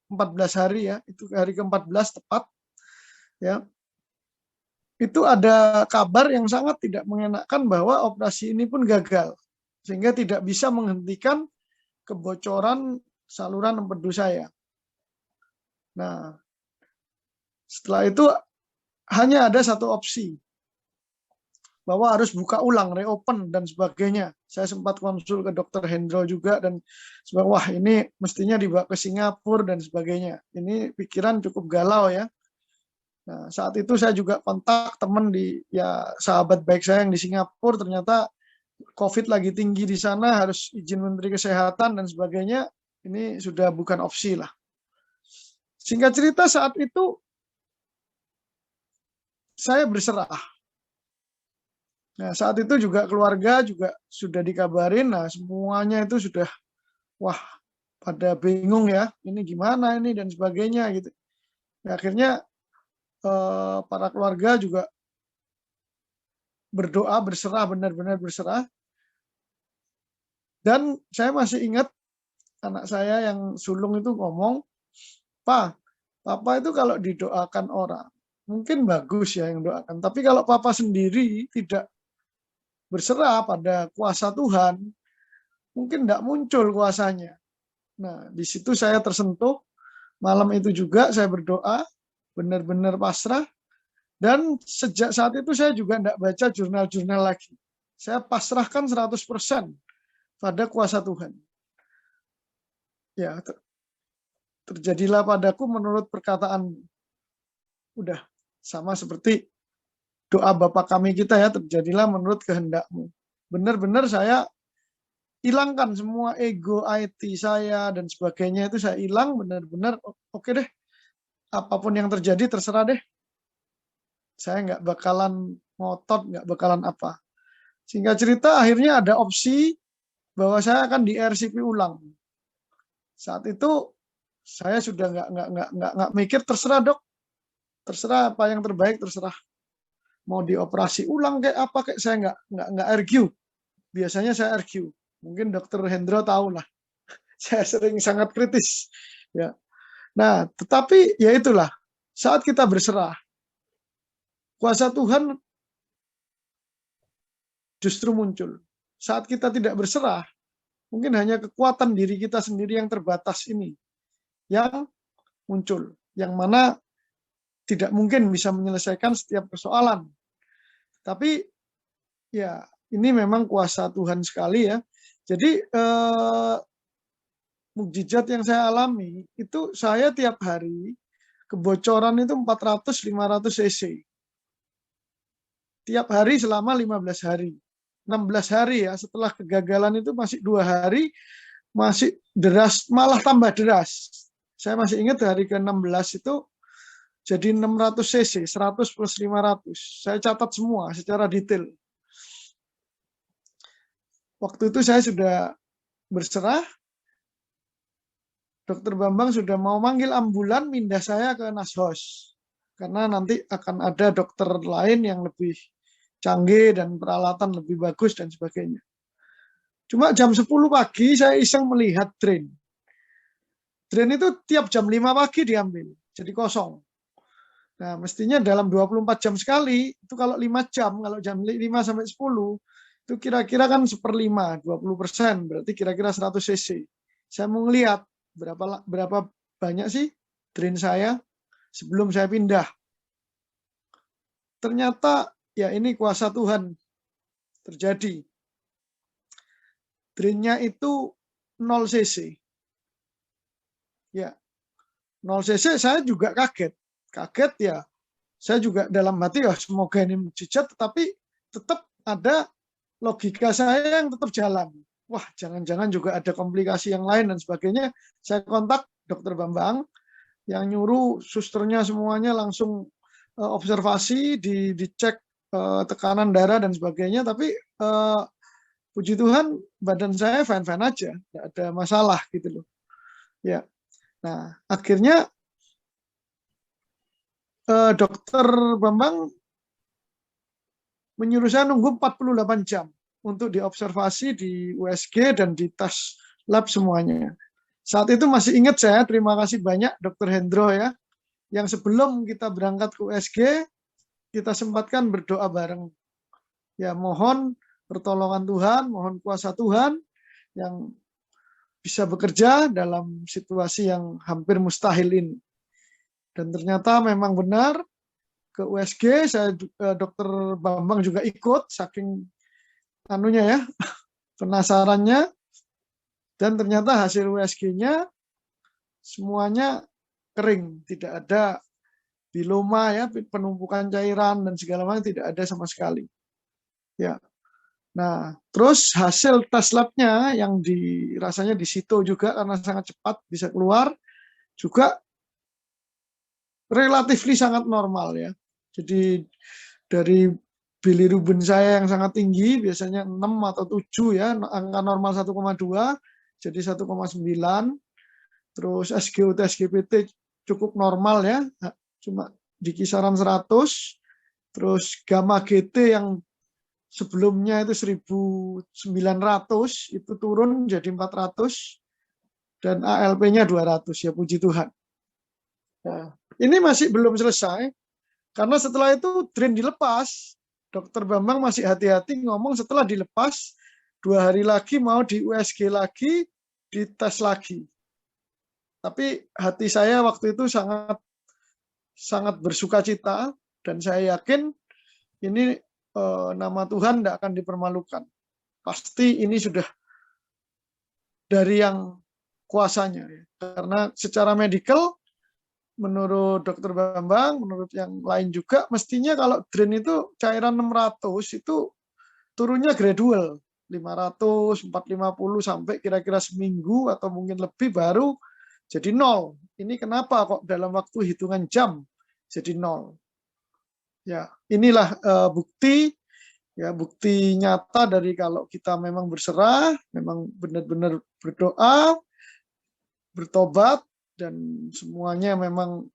ya, itu hari ke-14 tepat, ya, itu ada kabar yang sangat tidak mengenakan bahwa operasi ini pun gagal, sehingga tidak bisa menghentikan kebocoran saluran empedu saya. Nah, setelah itu hanya ada satu opsi, bahwa harus buka ulang, reopen dan sebagainya. Saya sempat konsul ke Dokter Hendro juga dan wah ini mestinya dibawa ke Singapura dan sebagainya. Ini pikiran cukup galau ya. Nah, saat itu saya juga kontak teman di ya sahabat baik saya yang di Singapura, ternyata COVID lagi tinggi di sana, harus izin Menteri Kesehatan dan sebagainya. Ini sudah bukan opsi lah. Singkat cerita saat itu saya berserah. Nah, saat itu juga keluarga juga sudah dikabarin, nah semuanya itu sudah, wah pada bingung ya, ini gimana ini dan sebagainya gitu. Nah, akhirnya para keluarga juga berdoa, berserah, benar-benar berserah. Dan saya masih ingat anak saya yang sulung itu ngomong, Pak Papa itu kalau didoakan orang, mungkin bagus ya yang doakan. Tapi kalau Papa sendiri tidak berserah pada kuasa Tuhan, mungkin tidak muncul kuasanya. Nah, di situ saya tersentuh. Malam itu juga saya berdoa, benar-benar pasrah. Dan sejak saat itu saya juga tidak baca jurnal-jurnal lagi. Saya pasrahkan 100% pada kuasa Tuhan. Ya, terjadilah padaku menurut perkataan. Udah sama seperti doa Bapa kami kita ya, terjadilah menurut kehendak-Mu. Benar-benar saya hilangkan semua ego IT saya dan sebagainya, itu saya hilang benar-benar. Oke deh, apapun yang terjadi terserah deh. Saya nggak bakalan ngotot, nggak bakalan apa. Singkat cerita akhirnya ada opsi bahwa saya akan di RCP ulang. Saat itu saya sudah nggak mikir, terserah dok, terserah apa yang terbaik, terserah mau dioperasi ulang kayak apa kayak, saya nggak argue. Biasanya saya argue. Mungkin Dokter Hendro tahu lah. Saya sering sangat kritis. Ya. Nah, tetapi ya itulah, saat kita berserah, kuasa Tuhan justru muncul. Saat kita tidak berserah, mungkin hanya kekuatan diri kita sendiri yang terbatas ini yang muncul, yang mana tidak mungkin bisa menyelesaikan setiap persoalan. Tapi ya ini memang kuasa Tuhan sekali ya. Jadi mukjizat yang saya alami itu, saya tiap hari kebocoran itu 400-500 cc. Tiap hari selama 15 hari. 16 hari ya, setelah kegagalan itu masih 2 hari, masih deras, malah tambah deras. Saya masih ingat hari ke-16 itu jadi 600 cc, 100 plus 500. Saya catat semua secara detail. Waktu itu saya sudah berserah, Dokter Bambang sudah mau manggil ambulan, pindah saya ke Nashos. Karena nanti akan ada dokter lain yang lebih canggih dan peralatan lebih bagus dan sebagainya. Cuma jam 10 pagi saya iseng melihat drain. Drain itu tiap jam 5 pagi diambil, jadi kosong. Nah, mestinya dalam 24 jam sekali, itu kalau 5 jam, kalau jam 5 sampai 10, itu kira-kira kan 1/5, 20%, berarti kira-kira 100 cc. Saya mau ngelihat berapa banyak sih drain saya sebelum saya pindah. Ternyata ya ini kuasa Tuhan terjadi. Drainnya itu 0 cc. Ya, 0 cc saya juga kaget. Kaget ya, saya juga dalam hati ya semoga ini mukjizat, tetapi tetap ada logika saya yang tetap jalan. Wah, jangan-jangan juga ada komplikasi yang lain dan sebagainya. Saya kontak Dokter Bambang, yang nyuruh susternya semuanya langsung observasi, dicek tekanan darah dan sebagainya. Tapi puji Tuhan badan saya fine-fine aja, tidak ada masalah gitu loh. Ya, nah akhirnya Dokter Bambang menyuruh saya nunggu 48 jam untuk diobservasi di USG dan di tes lab semuanya. Saat itu masih ingat saya, terima kasih banyak Dokter Hendro ya, yang sebelum kita berangkat ke USG, kita sempatkan berdoa bareng. Ya, mohon pertolongan Tuhan, mohon kuasa Tuhan yang bisa bekerja dalam situasi yang hampir mustahil ini. Dan ternyata memang benar, ke USG, saya Dokter Bambang juga ikut, saking anunya ya, penasarannya, dan ternyata hasil USG-nya semuanya kering, tidak ada biloma ya, penumpukan cairan dan segala macam, tidak ada sama sekali. Ya. Nah, terus hasil tes lab-nya yang rasanya di situ juga karena sangat cepat bisa keluar, juga relatif sangat normal ya. Jadi dari bilirubin saya yang sangat tinggi, biasanya 6 atau 7 ya, angka normal 1,2, jadi 1,9. Terus SGOT, SGPT cukup normal ya, cuma di kisaran 100. Terus gamma GT yang sebelumnya itu 1900, itu turun jadi 400. Dan ALP-nya 200, ya puji Tuhan. Nah, ini masih belum selesai, karena setelah itu drain dilepas. Dokter Bambang masih hati-hati ngomong setelah dilepas, 2 hari lagi mau di USG lagi, dites lagi. Tapi hati saya waktu itu sangat bersuka cita, dan saya yakin ini nama Tuhan tidak akan dipermalukan. Pasti ini sudah dari yang kuasanya. Karena secara medikal, menurut Dokter Bambang, menurut yang lain juga, mestinya kalau drain itu cairan 600 itu turunnya gradual. 500, 450 sampai kira-kira seminggu atau mungkin lebih baru jadi 0. Ini kenapa kok dalam waktu hitungan jam jadi 0? Ya, inilah bukti nyata dari kalau kita memang berserah, memang benar-benar berdoa, bertobat, dan semuanya memang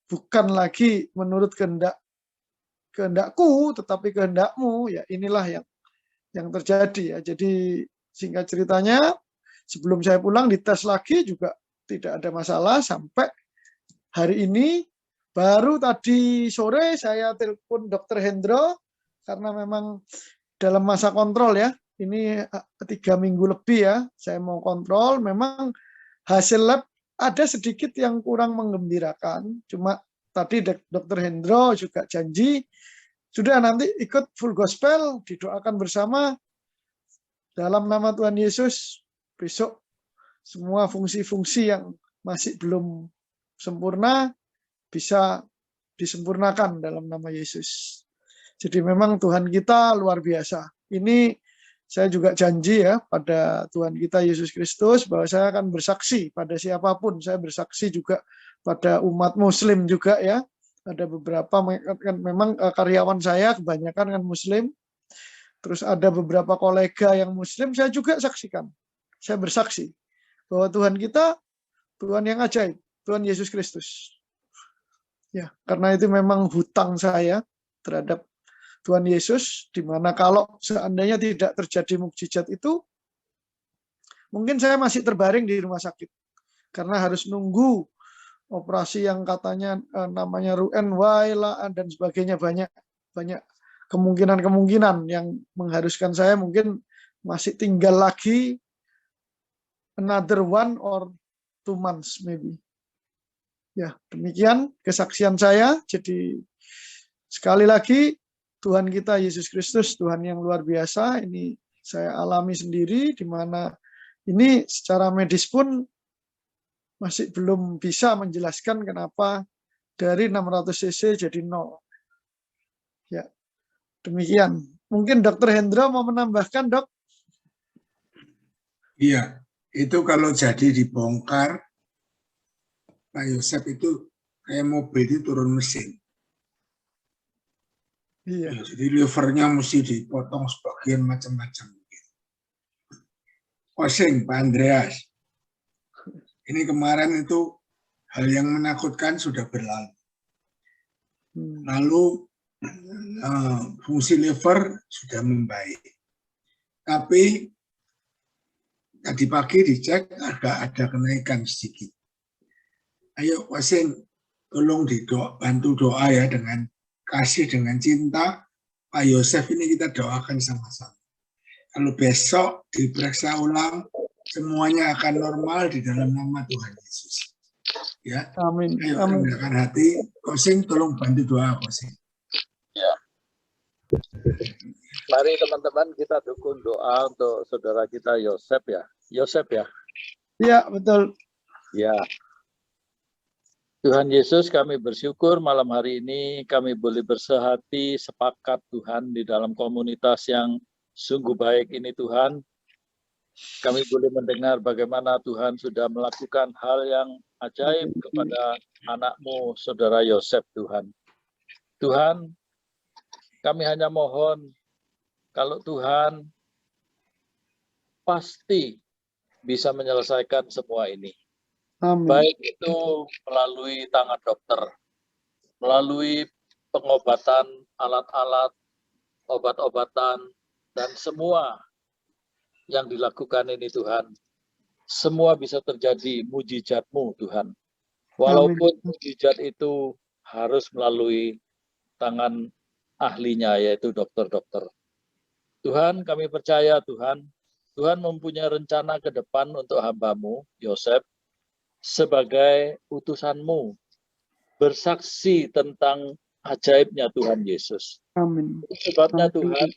bukan lagi menurut kehendakku, tetapi kehendakmu. Ya, inilah yang terjadi ya. Jadi singkat ceritanya, sebelum saya pulang dites lagi juga tidak ada masalah sampai hari ini. Baru tadi sore saya telepon Dr. Hendro karena memang dalam masa kontrol ya. Ini 3 minggu lebih ya. Saya mau kontrol. Memang hasil lab ada sedikit yang kurang menggembirakan. Cuma tadi Dr. Hendro juga janji sudah nanti ikut full gospel, didoakan bersama dalam nama Tuhan Yesus. Besok semua fungsi-fungsi yang masih belum sempurna bisa disempurnakan dalam nama Yesus. Jadi memang Tuhan kita luar biasa. Ini saya juga janji ya pada Tuhan kita Yesus Kristus bahwa saya akan bersaksi pada siapapun. Saya bersaksi juga pada umat Muslim juga ya. Ada beberapa memang karyawan saya kebanyakan kan Muslim. Terus ada beberapa kolega yang Muslim, saya juga saksikan. Saya bersaksi bahwa Tuhan kita Tuhan yang ajaib, Tuhan Yesus Kristus. Ya, karena itu memang hutang saya terhadap Tuhan Yesus, di mana kalau seandainya tidak terjadi mukjizat itu, mungkin saya masih terbaring di rumah sakit. Karena harus nunggu operasi yang katanya namanya Roux-en-Y lah dan sebagainya, banyak kemungkinan yang mengharuskan saya mungkin masih tinggal lagi another 1 or 2 months maybe. Ya, demikian kesaksian saya. Jadi sekali lagi Tuhan kita Yesus Kristus Tuhan yang luar biasa. Ini saya alami sendiri di mana ini secara medis pun masih belum bisa menjelaskan kenapa dari 600 cc jadi 0. Ya, demikian. Mungkin Dokter Hendro mau menambahkan, Dok?
Iya, itu kalau jadi dibongkar, Pak Yosef itu kayak mobil itu turun mesin.
Iya.
Ya, jadi livernya mesti dipotong sebagian macam-macam. Osing, Pak Andreas. Ini kemarin itu hal yang menakutkan sudah berlalu. Lalu fungsi liver sudah membaik. Tapi tadi pagi dicek agak ada kenaikan sedikit. Ayo Osing, tolong bantu doa ya dengan kasih, dengan cinta. Pak Yosef ini kita doakan sama-sama. Kalau besok diperiksa ulang, semuanya akan normal di dalam nama Tuhan Yesus. Ya,
amin.
Ayo rendahkan hati. Kosing, tolong bantu doa Kosing.
Ya. Mari teman-teman kita dukung doa untuk saudara kita Yosef ya. Yosef ya.
Iya, betul.
Ya. Tuhan Yesus, kami bersyukur malam hari ini kami boleh bersehati sepakat Tuhan di dalam komunitas yang sungguh baik ini Tuhan. Kami boleh mendengar bagaimana Tuhan sudah melakukan hal yang ajaib kepada anak-Mu, Saudara Yosef Tuhan. Tuhan, kami hanya mohon kalau Tuhan pasti bisa menyelesaikan semua ini.
Amin.
Baik itu melalui tangan dokter, melalui pengobatan, alat-alat, obat-obatan, dan semua yang dilakukan ini Tuhan, semua bisa terjadi mujizat-Mu Tuhan. Walaupun mukjizat itu harus melalui tangan ahlinya, yaitu dokter-dokter. Tuhan, kami percaya Tuhan, Tuhan mempunyai rencana ke depan untuk hamba-Mu, Yosef, sebagai utusan-Mu, bersaksi tentang ajaibnya Tuhan Yesus.
Amin.
Sebabnya Tuhan,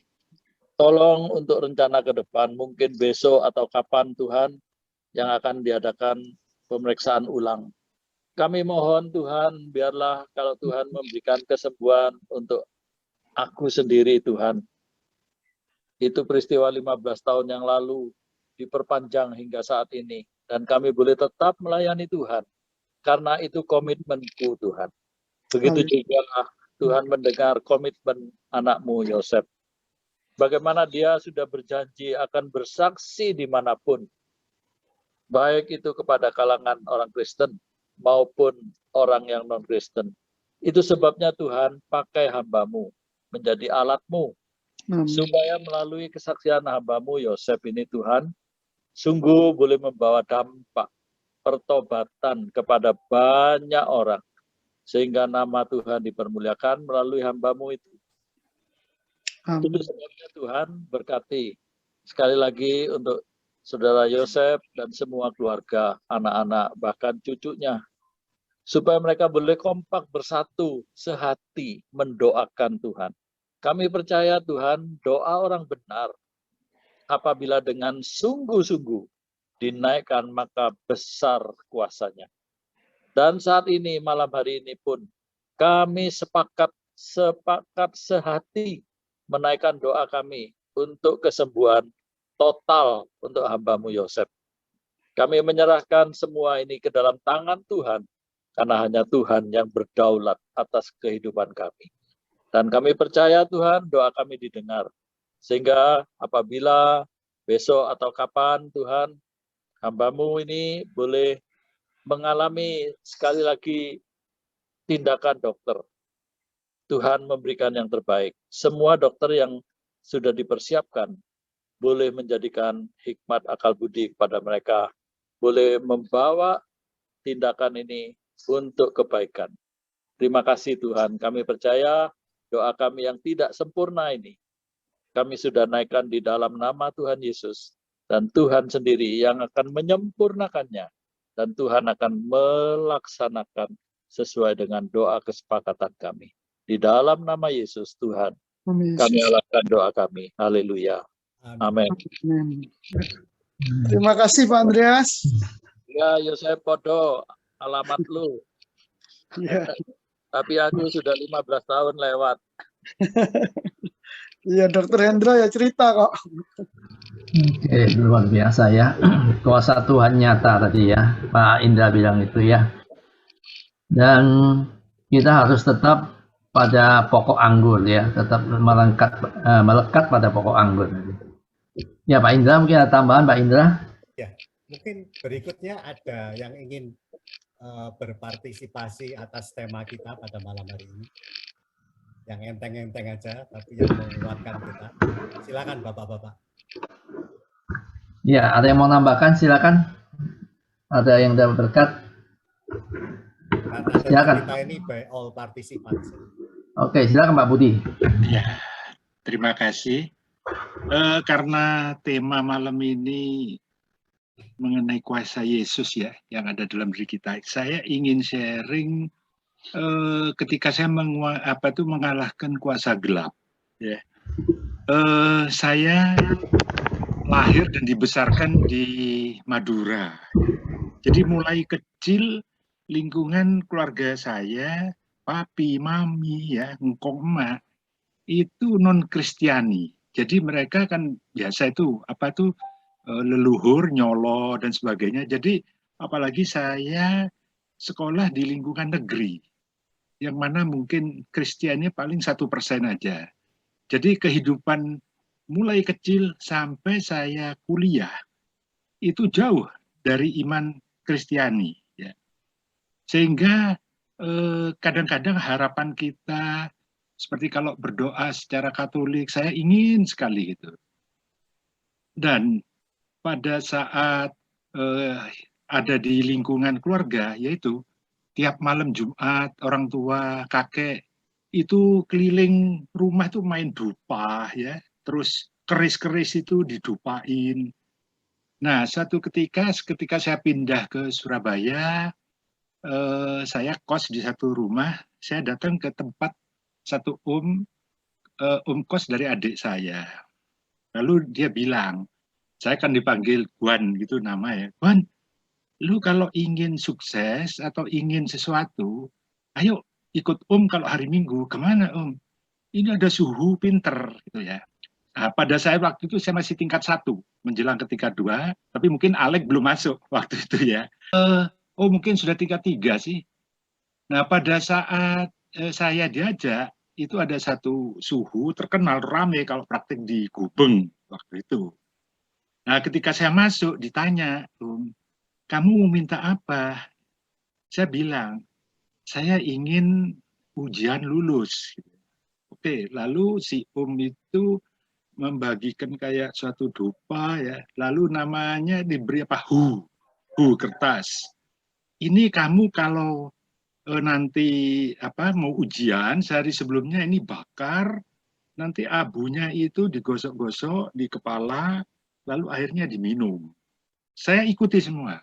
tolong untuk rencana ke depan, mungkin besok atau kapan Tuhan, yang akan diadakan pemeriksaan ulang. Kami mohon Tuhan, biarlah kalau Tuhan memberikan kesembuhan untuk aku sendiri Tuhan. Itu peristiwa 15 tahun yang lalu diperpanjang hingga saat ini. Dan kami boleh tetap melayani Tuhan. Karena itu komitmenku Tuhan. Begitu juga Tuhan mendengar komitmen anak-Mu Yosef. Bagaimana dia sudah berjanji akan bersaksi dimanapun. Baik itu kepada kalangan orang Kristen maupun orang yang non-Kristen. Itu sebabnya Tuhan pakai hamba-Mu menjadi alat-Mu. Supaya melalui kesaksian hamba-Mu Yosef ini Tuhan, sungguh boleh membawa dampak pertobatan kepada banyak orang. Sehingga nama Tuhan dipermuliakan melalui hamba-Mu itu. Itu sebabnya Tuhan berkati. Sekali lagi untuk Saudara Yosef dan semua keluarga, anak-anak, bahkan cucunya. Supaya mereka boleh kompak bersatu, sehati, mendoakan Tuhan. Kami percaya Tuhan, doa orang benar, apabila dengan sungguh-sungguh dinaikkan, maka besar kuasanya. Dan saat ini, malam hari ini pun, kami sepakat sehati menaikkan doa kami untuk kesembuhan total untuk hamba-Mu Yosef. Kami menyerahkan semua ini ke dalam tangan Tuhan, karena hanya Tuhan yang berdaulat atas kehidupan kami. Dan kami percaya Tuhan, doa kami didengar. Sehingga apabila besok atau kapan Tuhan, hamba-Mu ini boleh mengalami sekali lagi tindakan dokter. Tuhan memberikan yang terbaik. Semua dokter yang sudah dipersiapkan boleh menjadikan hikmat akal budi kepada mereka. Boleh membawa tindakan ini untuk kebaikan. Terima kasih Tuhan. Kami percaya doa kami yang tidak sempurna ini, kami sudah naikkan di dalam nama Tuhan Yesus. Dan Tuhan sendiri yang akan menyempurnakannya. Dan Tuhan akan melaksanakan sesuai dengan doa kesepakatan kami. Di dalam nama Yesus Tuhan, kami alahkan doa kami. Haleluya. Amin.
Terima kasih Pak Andreas.
Ya, Yosef Podo, alamat lu.
Ya.
Tapi aku sudah 15 tahun lewat.
Iya, Dokter Hendro ya cerita kok.
Oke, luar biasa ya. Kuasa Tuhan nyata tadi ya, Pak Indra bilang itu ya. Dan kita harus tetap pada pokok anggur ya, tetap melekat pada pokok anggur. Ya Pak Indra, mungkin ada tambahan Pak Indra?
Ya, mungkin berikutnya ada yang ingin berpartisipasi atas tema kita pada malam hari ini. Yang enteng-enteng aja, tapi yang menguatkan kita. Silakan Bapak-Bapak.
Ya, ada yang mau nambahkan? Silakan. Ada yang dapat berkat?
Karena
Silakan.
kita ini by all participants.
Oke, silakan Pak Budi.
Ya, terima kasih. Karena tema malam ini mengenai kuasa Yesus ya, yang ada dalam diri kita, saya ingin sharing ketika saya mengalahkan kuasa gelap. Ya. Saya lahir dan dibesarkan di Madura. Jadi mulai kecil lingkungan keluarga saya, papi, mami, ya, ngkong, emak, itu non-Kristiani. Jadi mereka kan biasa itu, leluhur, nyolo, dan sebagainya. Jadi apalagi saya sekolah di lingkungan negeri, yang mana mungkin Kristiannya paling 1% aja. Jadi kehidupan mulai kecil sampai saya kuliah, itu jauh dari iman Kristiani. Ya. Sehingga kadang-kadang harapan kita, seperti kalau berdoa secara Katolik, saya ingin sekali gitu. Dan pada saat ada di lingkungan keluarga, yaitu tiap malam Jumat orang tua kakek itu keliling rumah itu main dupa ya, terus keris-keris itu didupain. Nah, satu ketika saya pindah ke Surabaya, saya kos di satu rumah, saya datang ke tempat satu om kos dari adik saya. Lalu dia bilang, saya kan dipanggil Guan gitu nama ya, Guan, lu kalau ingin sukses atau ingin sesuatu, ayo ikut om kalau hari Minggu. Kemana om? Ini ada suhu pinter gitu ya. Nah, pada saya waktu itu saya masih tingkat 1, menjelang ke tingkat 2, tapi mungkin Alek belum masuk waktu itu ya. Oh mungkin sudah tingkat 3 sih. Nah pada saat saya diajak, itu ada satu suhu terkenal rame kalau praktik di Gubeng waktu itu. Nah ketika saya masuk ditanya, kamu mau minta apa? Saya bilang, saya ingin ujian lulus. Oke, lalu si itu membagikan kayak suatu dupa ya, lalu namanya diberi apa? Hu kertas. Ini kamu kalau nanti mau ujian sehari sebelumnya ini bakar, nanti abunya itu digosok-gosok di kepala, lalu akhirnya diminum. Saya ikuti semua.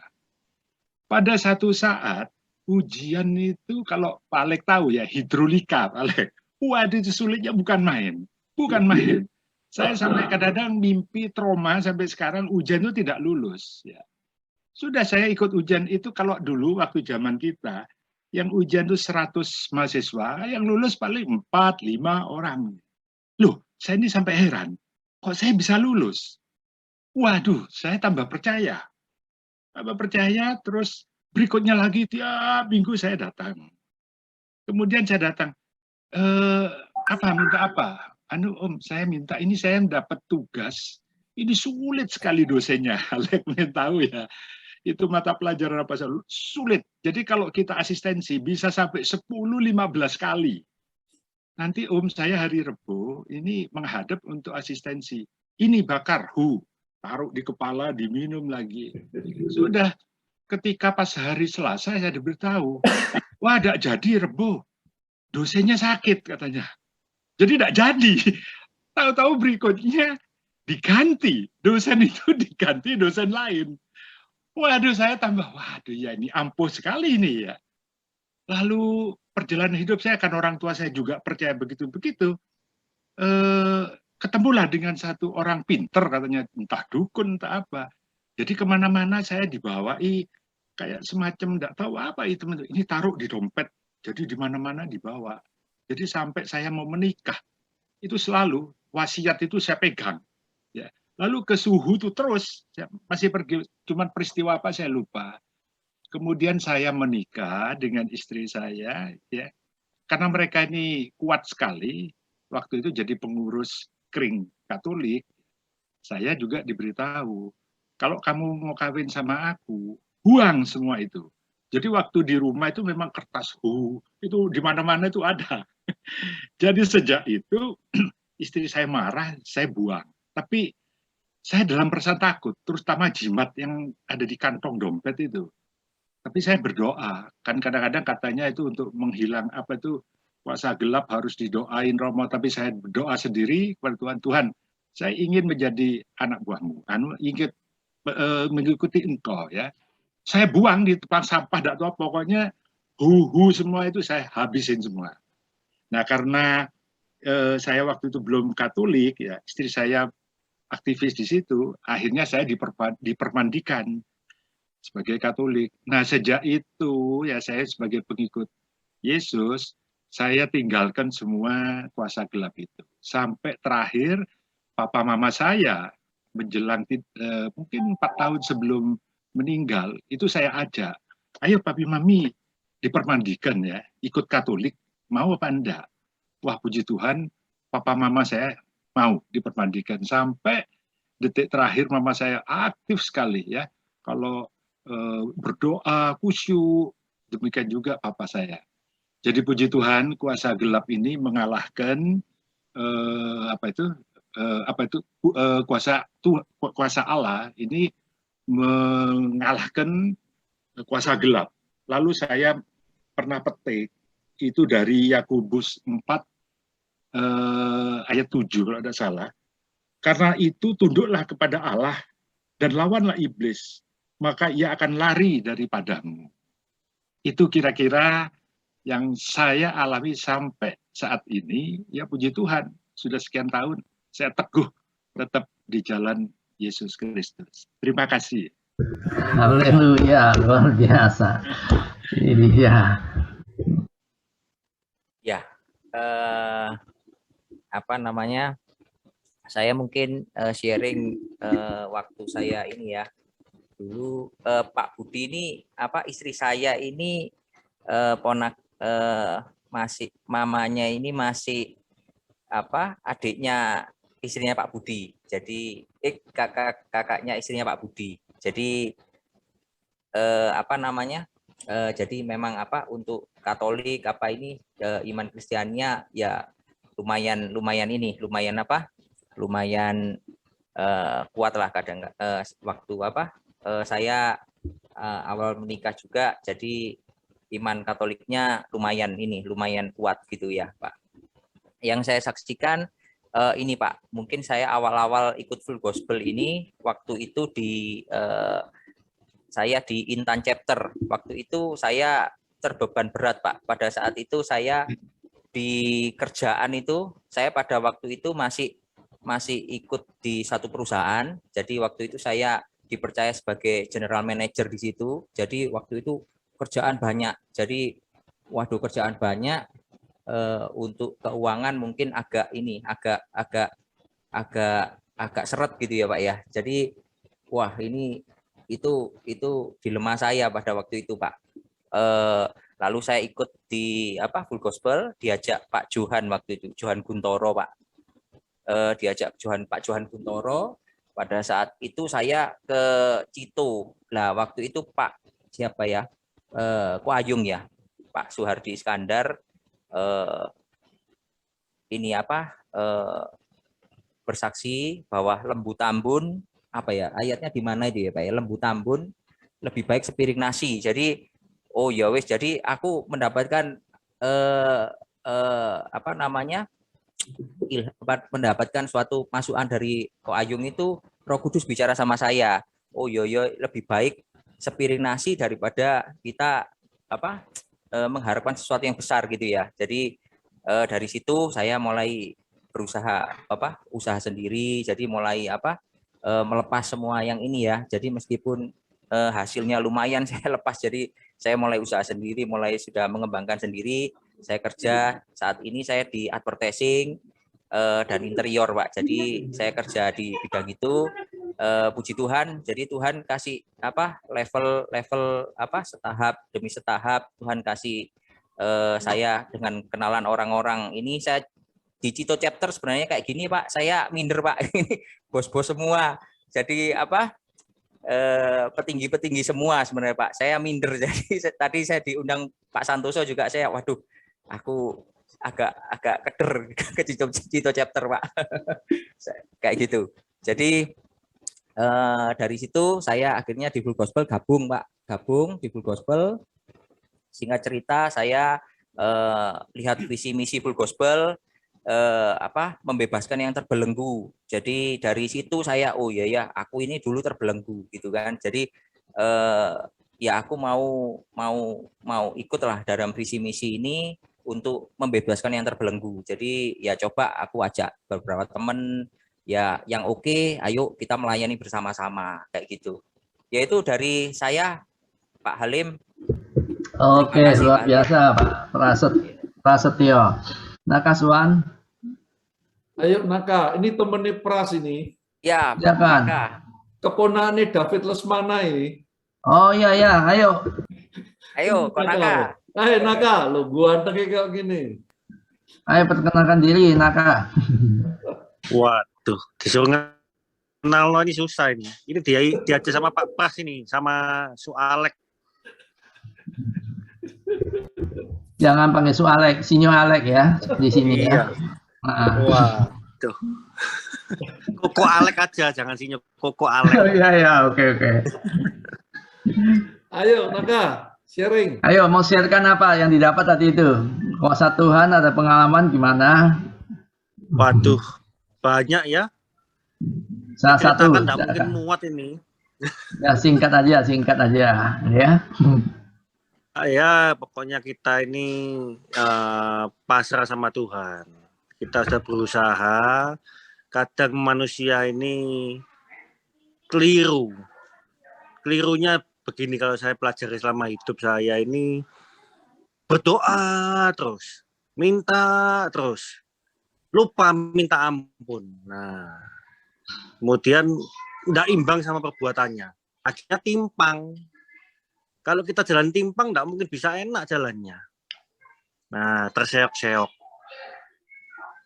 Pada satu saat ujian itu kalau Pak Alek tahu ya hidrolika, Pak Alek. Waduh itu sulitnya bukan main, bukan main. Saya sampai kadang-kadang mimpi trauma sampai sekarang ujian itu tidak lulus. Ya. Sudah saya ikut ujian itu kalau dulu waktu zaman kita, yang ujian itu 100 mahasiswa, yang lulus paling 4-5 orang. Loh, saya ini sampai heran, kok saya bisa lulus? Waduh, saya tambah percaya. Tambah percaya, terus berikutnya lagi tiap minggu saya datang. Kemudian saya datang, minta apa? Om, saya minta ini saya dapat tugas. Ini sulit sekali dosennya. Alek tahu ya. Itu mata pelajaran apa sulit. Jadi kalau kita asistensi bisa sampai 10-15 kali. Nanti Om saya hari Rebo ini menghadap untuk asistensi. Ini bakar taruh di kepala, diminum lagi. Sudah ketika pas hari Selasa saya diberitahu, wah tidak jadi Rebo. Dosennya sakit katanya. Jadi tidak jadi. Tahu-tahu berikutnya diganti. Dosen itu diganti dosen lain. Waduh, saya tambah, waduh ya ini ampuh sekali ini ya. Lalu perjalanan hidup saya, kan orang tua saya juga percaya begitu-begitu. Ketemulah dengan satu orang pinter katanya, entah dukun, entah apa. Jadi kemana-mana saya dibawai, kayak semacam tidak tahu apa itu. Ini taruh di dompet, jadi di mana-mana dibawa. Jadi sampai saya mau menikah, itu selalu wasiat itu saya pegang. Ya. Lalu ke suhu itu terus, masih pergi, cuman peristiwa apa saya lupa. Kemudian saya menikah dengan istri saya, ya, karena mereka ini kuat sekali, waktu itu jadi pengurus kring Katolik, saya juga diberitahu, kalau kamu mau kawin sama aku, buang semua itu. Jadi waktu di rumah itu memang kertas itu di mana-mana itu ada. Jadi sejak itu istri saya marah, saya buang. Tapi saya dalam perasaan takut, terutama jimat yang ada di kantong dompet itu. Tapi saya berdoa, kan kadang-kadang katanya itu untuk menghilang apa itu kuasa gelap harus didoain Romo, tapi saya berdoa sendiri kepada Tuhan, Tuhan, saya ingin menjadi anak buahmu, ingin mengikuti engkau ya. Saya buang di tempat sampah, tidak tahu pokoknya semua itu saya habisin semua. Nah karena saya waktu itu belum Katolik ya, istri saya aktivis di situ, akhirnya saya dipermandikan sebagai Katolik. Nah sejak itu ya saya sebagai pengikut Yesus, saya tinggalkan semua kuasa gelap itu. Sampai terakhir papa mama saya menjelang mungkin 4 tahun sebelum meninggal, itu saya ajak, ayo papi mami dipermandikan ya, ikut Katolik, mau apa enggak? Wah puji Tuhan, papa mama saya mau dipermandikan. Sampai detik terakhir mama saya aktif sekali ya, kalau berdoa, khusyuk, demikian juga papa saya. Jadi puji Tuhan, kuasa gelap ini mengalahkan kuasa Allah ini mengalahkan kuasa gelap. Lalu saya pernah petik itu dari Yakobus 4 ayat 7 kalau tidak salah. Karena itu tunduklah kepada Allah dan lawanlah iblis, maka ia akan lari daripadamu. Itu kira-kira yang saya alami sampai saat ini. Ya puji Tuhan, sudah sekian tahun saya teguh tetap di jalan Yesus Kristus. Terima kasih.
Haleluya, luar biasa. Ini ya.
Ya, apa namanya? Saya mungkin sharing waktu saya ini ya. Dulu Pak Budi ini apa istri saya ini masih mamanya ini masih apa adiknya istrinya Pak Budi. Jadi kakaknya istrinya Pak Budi. Jadi apa namanya? Jadi memang apa untuk Katolik apa ini iman Kristiannya ya lumayan kuat lah kadang waktu apa saya awal menikah juga jadi iman Katoliknya lumayan kuat gitu ya Pak. Yang saya saksikan ini Pak, mungkin saya awal-awal ikut full gospel ini waktu itu saya di Intan chapter. Waktu itu saya terbeban berat Pak. Pada saat itu saya di kerjaan itu saya pada waktu itu masih ikut di satu perusahaan. Jadi waktu itu saya dipercaya sebagai general manager di situ. Jadi waktu itu kerjaan banyak. Jadi waduh kerjaan banyak untuk keuangan mungkin agak seret gitu ya Pak ya. Jadi wah ini itu dilema saya pada waktu itu Pak. Lalu saya ikut di apa full gospel diajak Pak Johan waktu itu Johan Guntoro Pak. Diajak Pak Johan Guntoro. Pada saat itu saya ke Cito. Nah waktu itu Pak siapa ya Kuayung ya Pak Suhardi Iskandar ini apa bersaksi bahwa lembu tambun apa ya ayatnya di mana itu ya Pak ya lembu tambun lebih baik sepiring nasi. Jadi oh ya wes jadi aku mendapatkan apa namanya mendapatkan suatu masukan dari Ko Ayung itu Roh Kudus bicara sama saya. Oh yo lebih baik sepiring nasi daripada kita apa mengharapkan sesuatu yang besar gitu ya. Jadi dari situ saya mulai berusaha usaha sendiri. Jadi mulai melepas semua yang ini ya. Jadi meskipun hasilnya lumayan saya lepas. Jadi saya mulai usaha sendiri, mulai sudah mengembangkan sendiri. Saya kerja saat ini saya di advertising dan interior Pak. Jadi saya kerja di bidang itu. Puji Tuhan. Jadi Tuhan kasih level setahap demi setahap Tuhan kasih saya dengan kenalan orang-orang. Ini saya di Cito chapter sebenarnya kayak gini Pak. Saya minder Pak. Ini bos-bos semua. Jadi petinggi-petinggi semua sebenarnya Pak. Saya minder. Jadi tadi saya diundang Pak Santoso juga saya waduh aku agak keder ke Cito chapter Pak. Kayak gitu. Jadi dari situ saya akhirnya di Full Gospel gabung di Full Gospel. Singkat cerita saya lihat visi misi Full Gospel membebaskan yang terbelenggu. Jadi dari situ saya oh ya aku ini dulu terbelenggu gitu kan. Jadi ya aku mau ikutlah dalam visi misi ini untuk membebaskan yang terbelenggu. Jadi ya coba aku ajak beberapa teman ya yang oke, ayo kita melayani bersama-sama kayak gitu. Yaitu dari saya Pak Halim.
Oke, luar biasa Pak Prasetyo. Naka Suwan.
Ayo Naka, ini temennya Pras ini.
Ya,
silakan.
Keponakannya David Lesmana ini.
Oh iya, ayo.
Ayo, Naka.
Ayo Naka, lo gua kayak gini.
Ayo perkenalkan diri Naka.
Waduh, disuruh kenal lo ini susah ini. Ini diajar sama Pak Pras ini, sama Su Alek.
Jangan panggil Su Alek, Sinyo Alek ya di sini ya.
Waduh. Koko Alek aja, jangan Sinyo. Koko Alek.
Iya, oke.
Ayo Naka,
sharing.
Ayo, mau sharekan apa yang didapat tadi itu? Kuasa Tuhan, ada pengalaman gimana?
Waduh, banyak ya.
Salah satu.
Diceritakan nggak mungkin muat ini.
Ya, singkat aja ya.
Ya, pokoknya kita ini pasrah sama Tuhan. Kita sudah berusaha. Kadang manusia ini keliru. Kelirunya begini, kalau saya pelajari selama hidup saya ini, berdoa terus, minta terus, lupa minta ampun. Nah, kemudian tidak imbang sama perbuatannya. Akhirnya timpang. Kalau kita jalan timpang, tidak mungkin bisa enak jalannya. Nah, terseok-seok.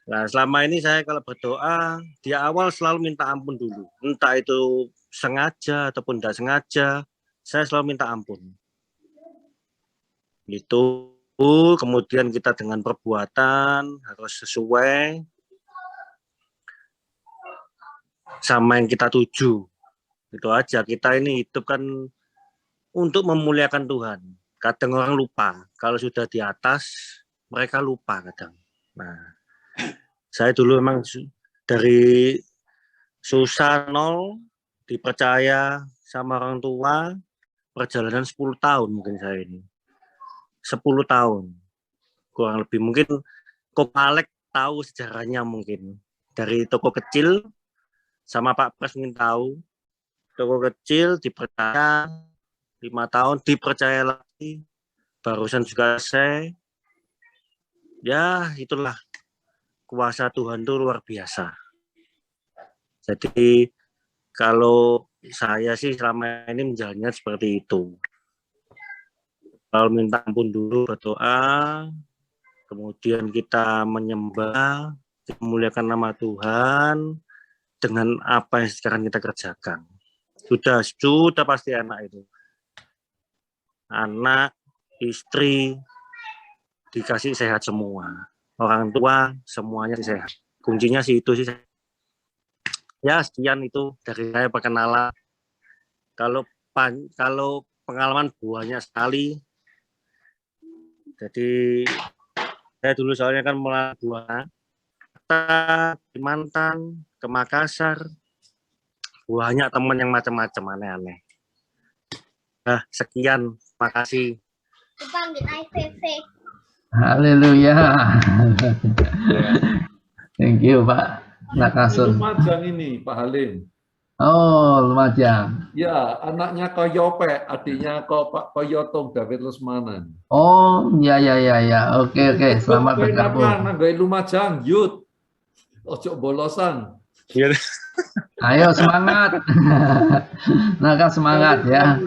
Nah, selama ini saya kalau berdoa, di awal selalu minta ampun dulu. Entah itu sengaja ataupun tidak sengaja, saya selalu minta ampun. Itu, kemudian kita dengan perbuatan harus sesuai sama yang kita tuju. Itu aja, kita ini hidup kan untuk memuliakan Tuhan. Kadang orang lupa, kalau sudah di atas, mereka lupa kadang. Nah, saya dulu memang dari susah nol, dipercaya sama orang tua, perjalanan 10 tahun mungkin saya ini. 10 tahun, kurang lebih. Mungkin Kok Alek tahu sejarahnya mungkin. Dari toko kecil, sama Pak Pres mungkin tahu. Toko kecil dipercaya, 5 tahun dipercaya lagi, barusan juga saya. Ya itulah, kuasa Tuhan itu luar biasa. Jadi kalau saya sih selama ini menjalannya seperti itu. Kalau minta ampun dulu, berdoa, kemudian kita menyembah, memuliakan nama Tuhan dengan apa yang sekarang kita kerjakan. Sudah pasti enak itu. Anak, istri, dikasih sehat semua. Orang tua, semuanya sehat. Kuncinya sih itu sih. Ya, sekian itu dari saya perkenalan. Kalau pengalaman banyak sekali. Jadi saya dulu soalnya kan mulai buah di Mantan, ke Makassar, banyak teman yang macam-macam aneh-aneh. Nah, sekian, makasih.
Haleluya. Thank you, Pak Nakasun.
Lumajang ini, Pak Halim.
Oh, Lumajang.
Ya, anaknya Koyope, adiknya Pak Koyotong David Lesmanan.
Oh, ya. Oke. Selamat bergabung.
Nanggai Lumajang, Yud. Ojo bolosan.
Ayo semangat. Naka semangat ya.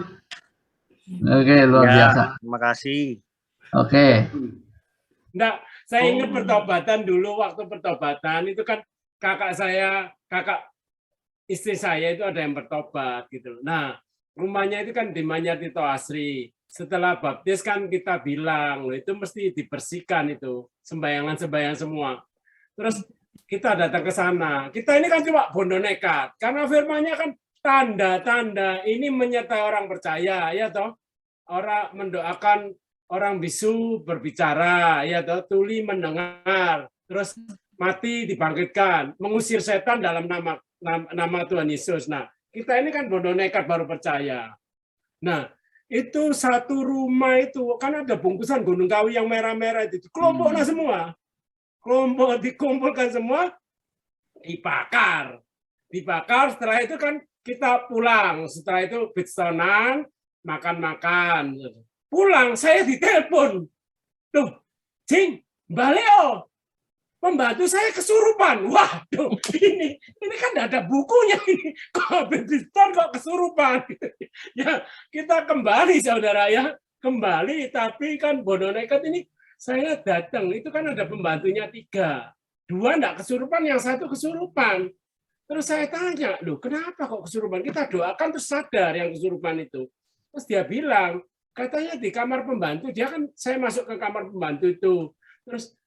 Oke, luar biasa.
Terima kasih.
Oke.
Enggak, saya ingat pertobatan dulu, waktu pertobatan itu kan kakak istri saya itu ada yang bertobat gitu. Nah, rumahnya itu kan di Manyar-Tito Asri. Setelah baptis kan kita bilang, itu mesti dibersihkan itu, sembahyang semua. Terus kita datang ke sana. Kita ini kan cuma bondo nekat, karena firman-nya kan tanda-tanda ini menyertai orang percaya, ya toh. Orang mendoakan orang bisu berbicara, ya toh, tuli mendengar, terus mati dibangkitkan, mengusir setan dalam nama Tuhan Yesus. Nah, kita ini kan bodoh nekat baru percaya. Nah, itu satu rumah itu kan ada bungkusan Gunung Kawi yang merah-merah itu, kelompoknya semua, kelompok dikumpulkan semua, dibakar. Setelah itu kan kita pulang. Setelah itu bitstonan, makan-makan. Pulang, saya ditelepon. Tuh, Cing, Mbak Leo, pembantu saya kesurupan. Waduh, ini kan tidak ada bukunya ini. Kok biston kok kesurupan? Ya, kita kembali saudara ya, kembali. Tapi kan bodoh nekat ini saya datang, itu kan ada pembantunya 3. 2 enggak kesurupan, yang 1 kesurupan. Terus saya tanya, loh kenapa kok kesurupan? Kita doakan terus sadar yang kesurupan itu. Terus dia bilang, katanya di kamar pembantu, dia kan saya masuk ke kamar pembantu itu. Terus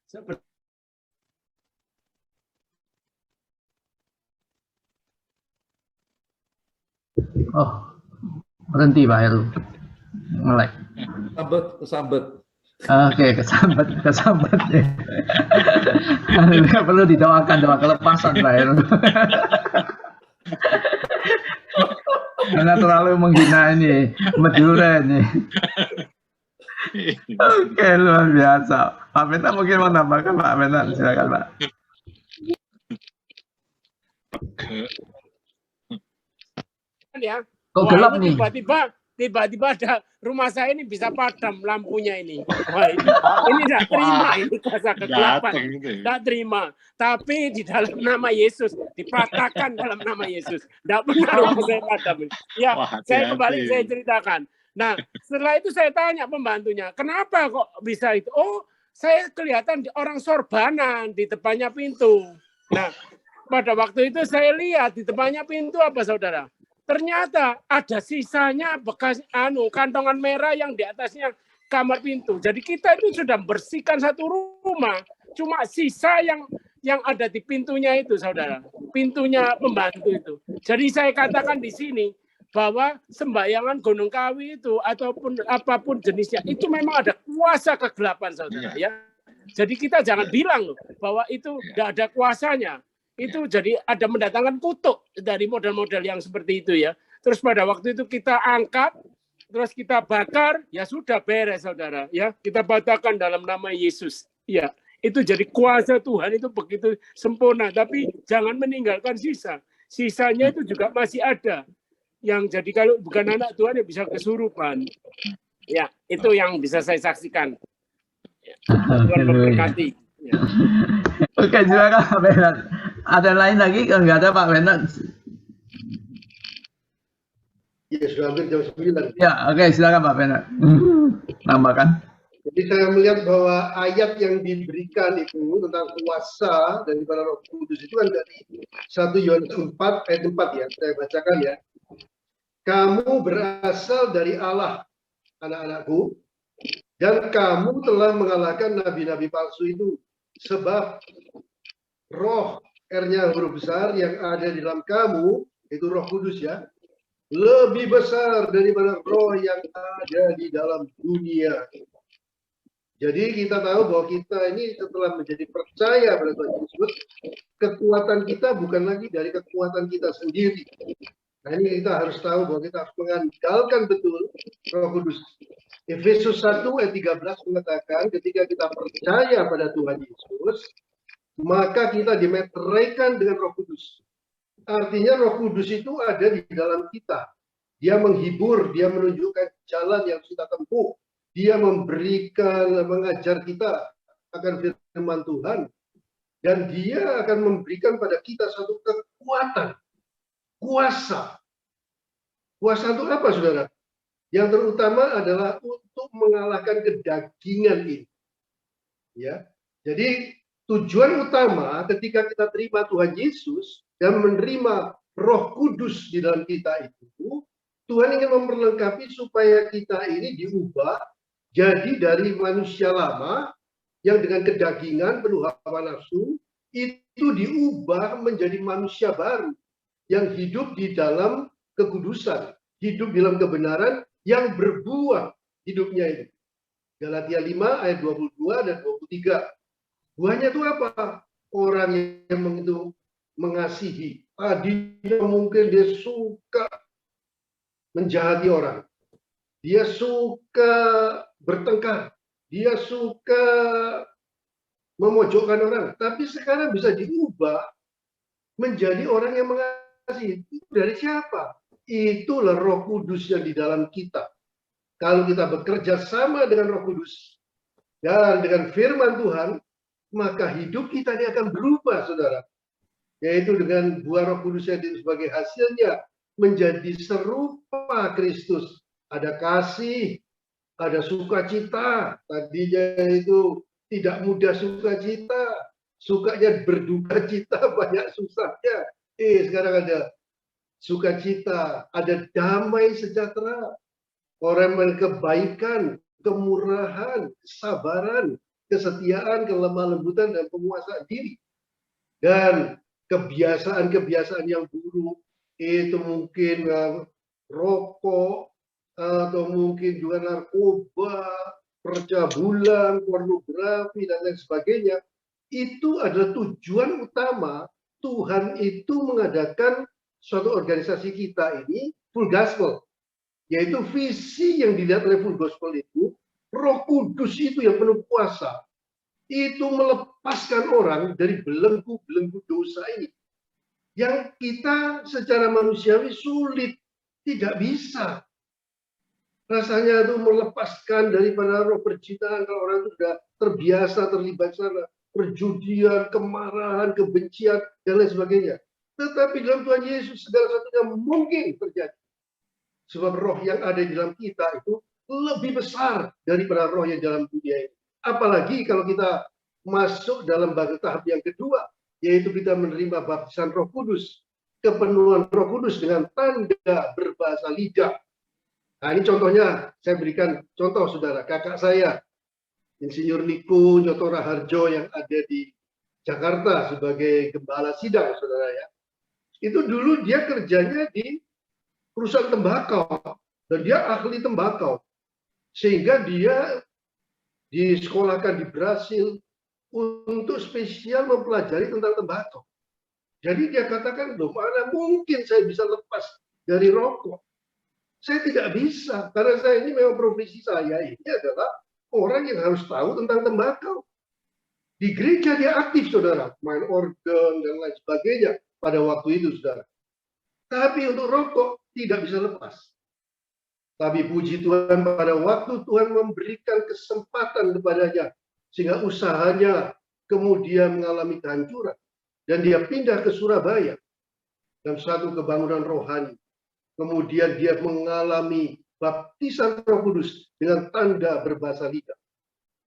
oh, berhenti Pak Heru. Nge-lag.
Kesambet.
Oke, kesambet. Nggak perlu didoakan doa kelepasan, Pak Heru. Karena terlalu menghina ini, Madura ini. Oke, luar biasa. Pak Benta mungkin mau tambahkan, Pak Benta, silakan, Pak.
Ya.
Kok
Wah,
gelap
ini
nih?
tiba-tiba ada rumah saya ini bisa padam lampunya ini. Wah, ini tidak terima ini kuasa kegelapan. Tidak terima. Tapi di dalam nama Yesus dipatahkan dalam nama Yesus. Tidak benar rumah saya padam. Ya, saya kembali saya ceritakan. Nah, setelah itu saya tanya pembantunya, kenapa kok bisa itu? Oh, saya kelihatan orang sorbanan di depannya pintu. Nah, pada waktu itu saya lihat di depannya pintu apa, saudara? Ternyata ada sisanya bekas kantongan merah yang di atasnya kamar pintu. Jadi kita itu sudah bersihkan satu rumah, cuma sisa yang ada di pintunya itu, saudara. Pintunya pembantu itu. Jadi saya katakan di sini bahwa sembayangan Gunung Kawi itu ataupun apapun jenisnya itu memang ada kuasa kegelapan, saudara. Ya. Jadi kita jangan bilang loh bahwa itu tidak ada kuasanya. Itu jadi ada mendatangkan kutuk dari model-model yang seperti itu ya. Terus pada waktu itu kita angkat, terus kita bakar, ya sudah beres, saudara. Ya, kita batalkan dalam nama Yesus. Ya, itu jadi kuasa Tuhan itu begitu sempurna. Tapi jangan meninggalkan sisa. Sisanya itu juga masih ada. Yang jadi kalau bukan anak Tuhan ya bisa kesurupan. Ya, itu yang bisa saya saksikan. Ya, Tuhan memberkati. Ya.
Oke, silakan Pak Bernard. Ada lain lagi? Kalau nggak ada Pak Bernard.
Ya, sudah hampir jam 9.
Ya, oke, silakan Pak Bernard. Tambahkan.
Jadi saya melihat bahwa ayat yang diberikan itu tentang kuasa daripada Roh Kudus itu kan dari 1 Yohanes 4 ayat 4 ya. Saya bacakan ya. Kamu berasal dari Allah, anak-anakku, dan kamu telah mengalahkan nabi-nabi palsu itu. Sebab roh, R-nya huruf besar, yang ada di dalam kamu, itu Roh Kudus ya, lebih besar daripada roh yang ada di dalam dunia. Jadi kita tahu bahwa kita ini setelah menjadi percaya pada Tuhan Yesus, kekuatan kita bukan lagi dari kekuatan kita sendiri. Nah ini kita harus tahu bahwa kita harus mengandalkan betul Roh Kudus. Efesus 1 ayat 13 mengatakan ketika kita percaya pada Tuhan Yesus, maka kita dimeteraikan dengan Roh Kudus. Artinya Roh Kudus itu ada di dalam kita. Dia menghibur, dia menunjukkan jalan yang kita tempuh. Dia memberikan, mengajar kita akan firman Tuhan. Dan dia akan memberikan pada kita satu kekuatan. Kuasa. Kuasa untuk apa, saudara? Yang terutama adalah untuk mengalahkan kedagingan ini. Ya. Jadi tujuan utama ketika kita terima Tuhan Yesus dan menerima Roh Kudus di dalam kita itu, Tuhan ingin memperlengkapi supaya kita ini diubah jadi dari manusia lama yang dengan kedagingan penuh hawa nafsu itu diubah menjadi manusia baru yang hidup di dalam kekudusan, hidup dalam kebenaran yang berbuah hidupnya ini. Galatia 5 ayat 22 dan 23. Buahnya itu apa? Orang yang itu mengasihi. Tadinya mungkin dia suka menjahati orang. Dia suka bertengkar. Dia suka memojokkan orang. Tapi sekarang bisa diubah menjadi orang yang mengasihi. Itu dari siapa? Itulah Roh Kudus yang di dalam kita. Kalau kita bekerja sama dengan Roh Kudus dan dengan firman Tuhan, maka hidup kita ini akan berubah, saudara. Yaitu dengan buah Roh Kudus yang sebagai hasilnya menjadi serupa Kristus. Ada kasih, ada sukacita. Tadinya itu tidak mudah sukacita, sukanya berduka cita, banyak susahnya. Sekarang ada sukacita, ada damai sejahtera, orang yang kebaikan, kemurahan, kesabaran, kesetiaan, kelemah lembutan, dan penguasaan diri. Dan kebiasaan-kebiasaan yang buruk, itu mungkin rokok, atau mungkin juga narkoba, percabulan, pornografi, dan lain sebagainya, itu adalah tujuan utama Tuhan itu mengadakan suatu organisasi kita ini full gospel, yaitu visi yang dilihat oleh full gospel itu, Roh Kudus itu yang penuh kuasa, itu melepaskan orang dari belenggu-belenggu dosa ini, yang kita secara manusiawi sulit, tidak bisa. Rasanya itu melepaskan daripada roh percintaan kalau orang itu sudah terbiasa terlibat sana, perjudian, kemarahan, kebencian, dan lain sebagainya. Tetapi dalam Tuhan Yesus segala sesuatunya mungkin terjadi. Sebab roh yang ada di dalam kita itu lebih besar daripada roh yang dalam dunia ini. Apalagi kalau kita masuk dalam tahap yang kedua, yaitu kita menerima baptisan Roh Kudus, kepenuhan Roh Kudus dengan tanda berbahasa lidah. Nah, ini contohnya, saya berikan contoh, saudara. Kakak saya, Insinyur Niko Nyoto Raharjo yang ada di Jakarta sebagai gembala sidang, saudara ya. Itu dulu dia kerjanya di perusahaan tembakau, dan dia ahli tembakau. Sehingga dia disekolahkan di Brasil untuk spesial mempelajari tentang tembakau. Jadi dia katakan, loh, mana mungkin saya bisa lepas dari rokok. Saya tidak bisa, karena saya ini memang profesi saya ini adalah orang yang harus tahu tentang tembakau. Di gereja dia aktif, saudara, main organ dan lain sebagainya pada waktu itu, saudara. Tapi untuk rokok tidak bisa lepas. Tapi puji Tuhan, pada waktu Tuhan memberikan kesempatan kepadanya, sehingga usahanya kemudian mengalami kehancuran. Dan dia pindah ke Surabaya dalam satu kebangunan rohani. Kemudian dia mengalami baptisan Roh Kudus dengan tanda berbahasa lidah.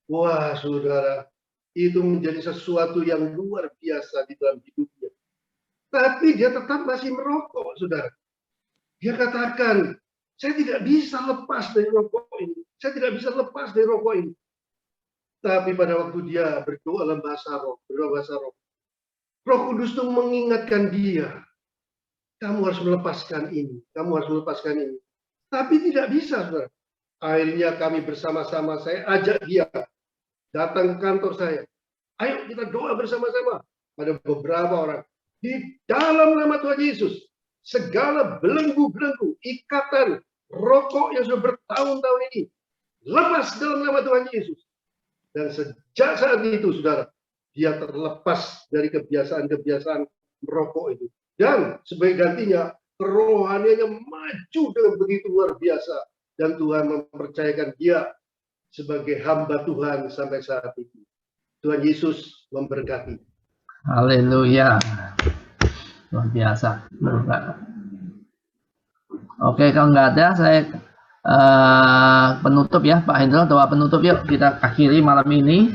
Wah, saudara, itu menjadi sesuatu yang luar biasa di dalam hidupnya. Tapi dia tetap masih merokok, saudara. Dia katakan, saya tidak bisa lepas dari rokok ini. Saya tidak bisa lepas dari rokok ini. Tapi pada waktu dia berdoa dalam bahasa roh, Roh Kudus itu mengingatkan dia, kamu harus melepaskan ini, kamu harus melepaskan ini. Tapi tidak bisa, saudara. Akhirnya kami bersama-sama, saya ajak dia datang ke kantor saya. Ayo kita doa bersama-sama. Ada beberapa orang. Di dalam nama Tuhan Yesus, segala belenggu-belenggu, ikatan, rokok yang sudah bertahun-tahun ini, lepas dalam nama Tuhan Yesus. Dan sejak saat itu, saudara, dia terlepas dari kebiasaan-kebiasaan merokok itu. Dan sebagai gantinya, kerohaniannya maju dengan begitu luar biasa. Dan Tuhan mempercayakan dia sebagai hamba Tuhan sampai saat ini. Tuhan Yesus memberkati.
Haleluya. Luar biasa. Oke, kalau nggak ada, saya penutup ya, Pak Hendro. Doa penutup yuk, kita akhiri malam ini.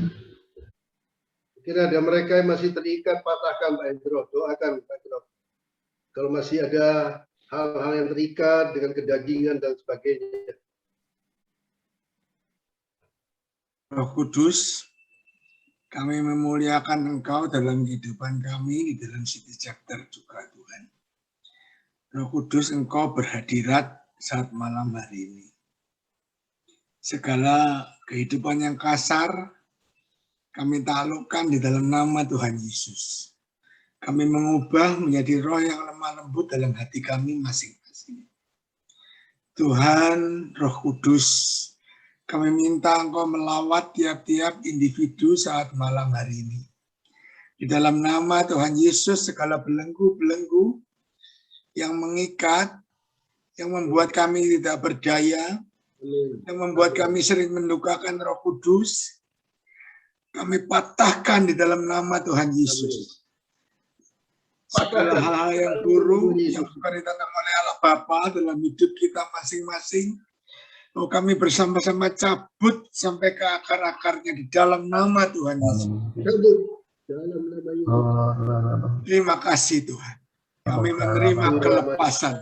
Kira ada mereka yang masih terikat, patahkan Pak Hendro. Doakan Pak Hendro. Kalau masih ada hal-hal yang terikat dengan kedagingan dan sebagainya.
Roh Kudus, kami memuliakan Engkau dalam kehidupan kami, di dalam City Chapter juga Tuhan. Roh Kudus, Engkau berhadirat saat malam hari ini. Segala kehidupan yang kasar, kami taklukkan di dalam nama Tuhan Yesus. Kami mengubah menjadi roh yang lemah lembut dalam hati kami masing-masing. Tuhan, Roh Kudus, kami minta Engkau melawat tiap-tiap individu saat malam hari ini. Di dalam nama Tuhan Yesus, segala belenggu-belenggu yang mengikat, yang membuat kami tidak berdaya, yang membuat kami sering mendukakan Roh Kudus, kami patahkan di dalam nama Tuhan Yesus. Segala hal-hal yang buruk yang bukan ditanam oleh Allah Bapa dalam hidup kita masing-masing, kami bersama-sama cabut sampai ke akar-akarnya di dalam nama Tuhan Yesus. Terima kasih Tuhan. Kami menerima kelepasan.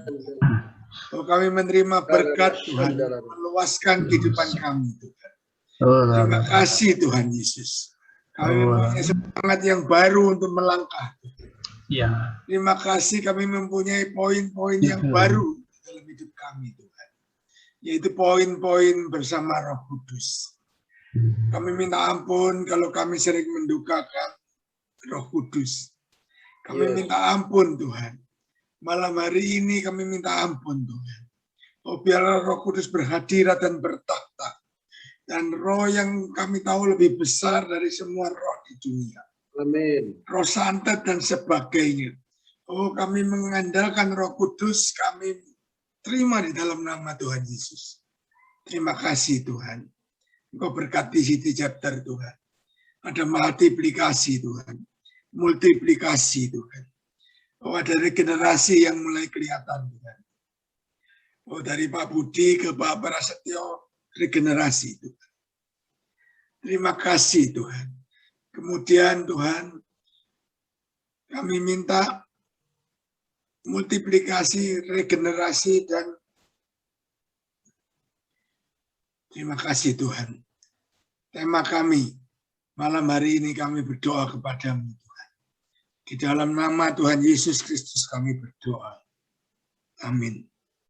Kami menerima berkat Tuhan, meluaskan kehidupan kami Tuhan. Terima kasih Tuhan Yesus. Kami mempunyai semangat yang baru untuk melangkah.
Ya.
Terima kasih kami mempunyai poin-poin yang baru dalam hidup kami Tuhan. yaitu poin-poin bersama Roh Kudus. Kami minta ampun kalau kami sering mendukakan Roh Kudus. Kami minta ampun Tuhan. Malam hari ini kami minta ampun Tuhan. Oh, biarlah Roh Kudus berhadirat dan bertakhta. Dan roh yang kami tahu lebih besar dari semua roh di dunia.
Amin.
Roh santet dan sebagainya. Oh, kami mengandalkan Roh Kudus, kami terima di dalam nama Tuhan Yesus. Terima kasih Tuhan. Engkau berkati City Chapter Tuhan. Ada multiplikasi Tuhan. Multiplikasi Tuhan. Oh, ada regenerasi yang mulai kelihatan Tuhan. Oh, dari Pak Budi ke Pak Prasetyo, regenerasi Tuhan. Terima kasih Tuhan. Kemudian Tuhan, kami minta multiplikasi, regenerasi, dan terima kasih Tuhan. Tema kami, malam hari ini kami berdoa kepadamu Tuhan. Di dalam nama Tuhan Yesus Kristus kami berdoa. Amin.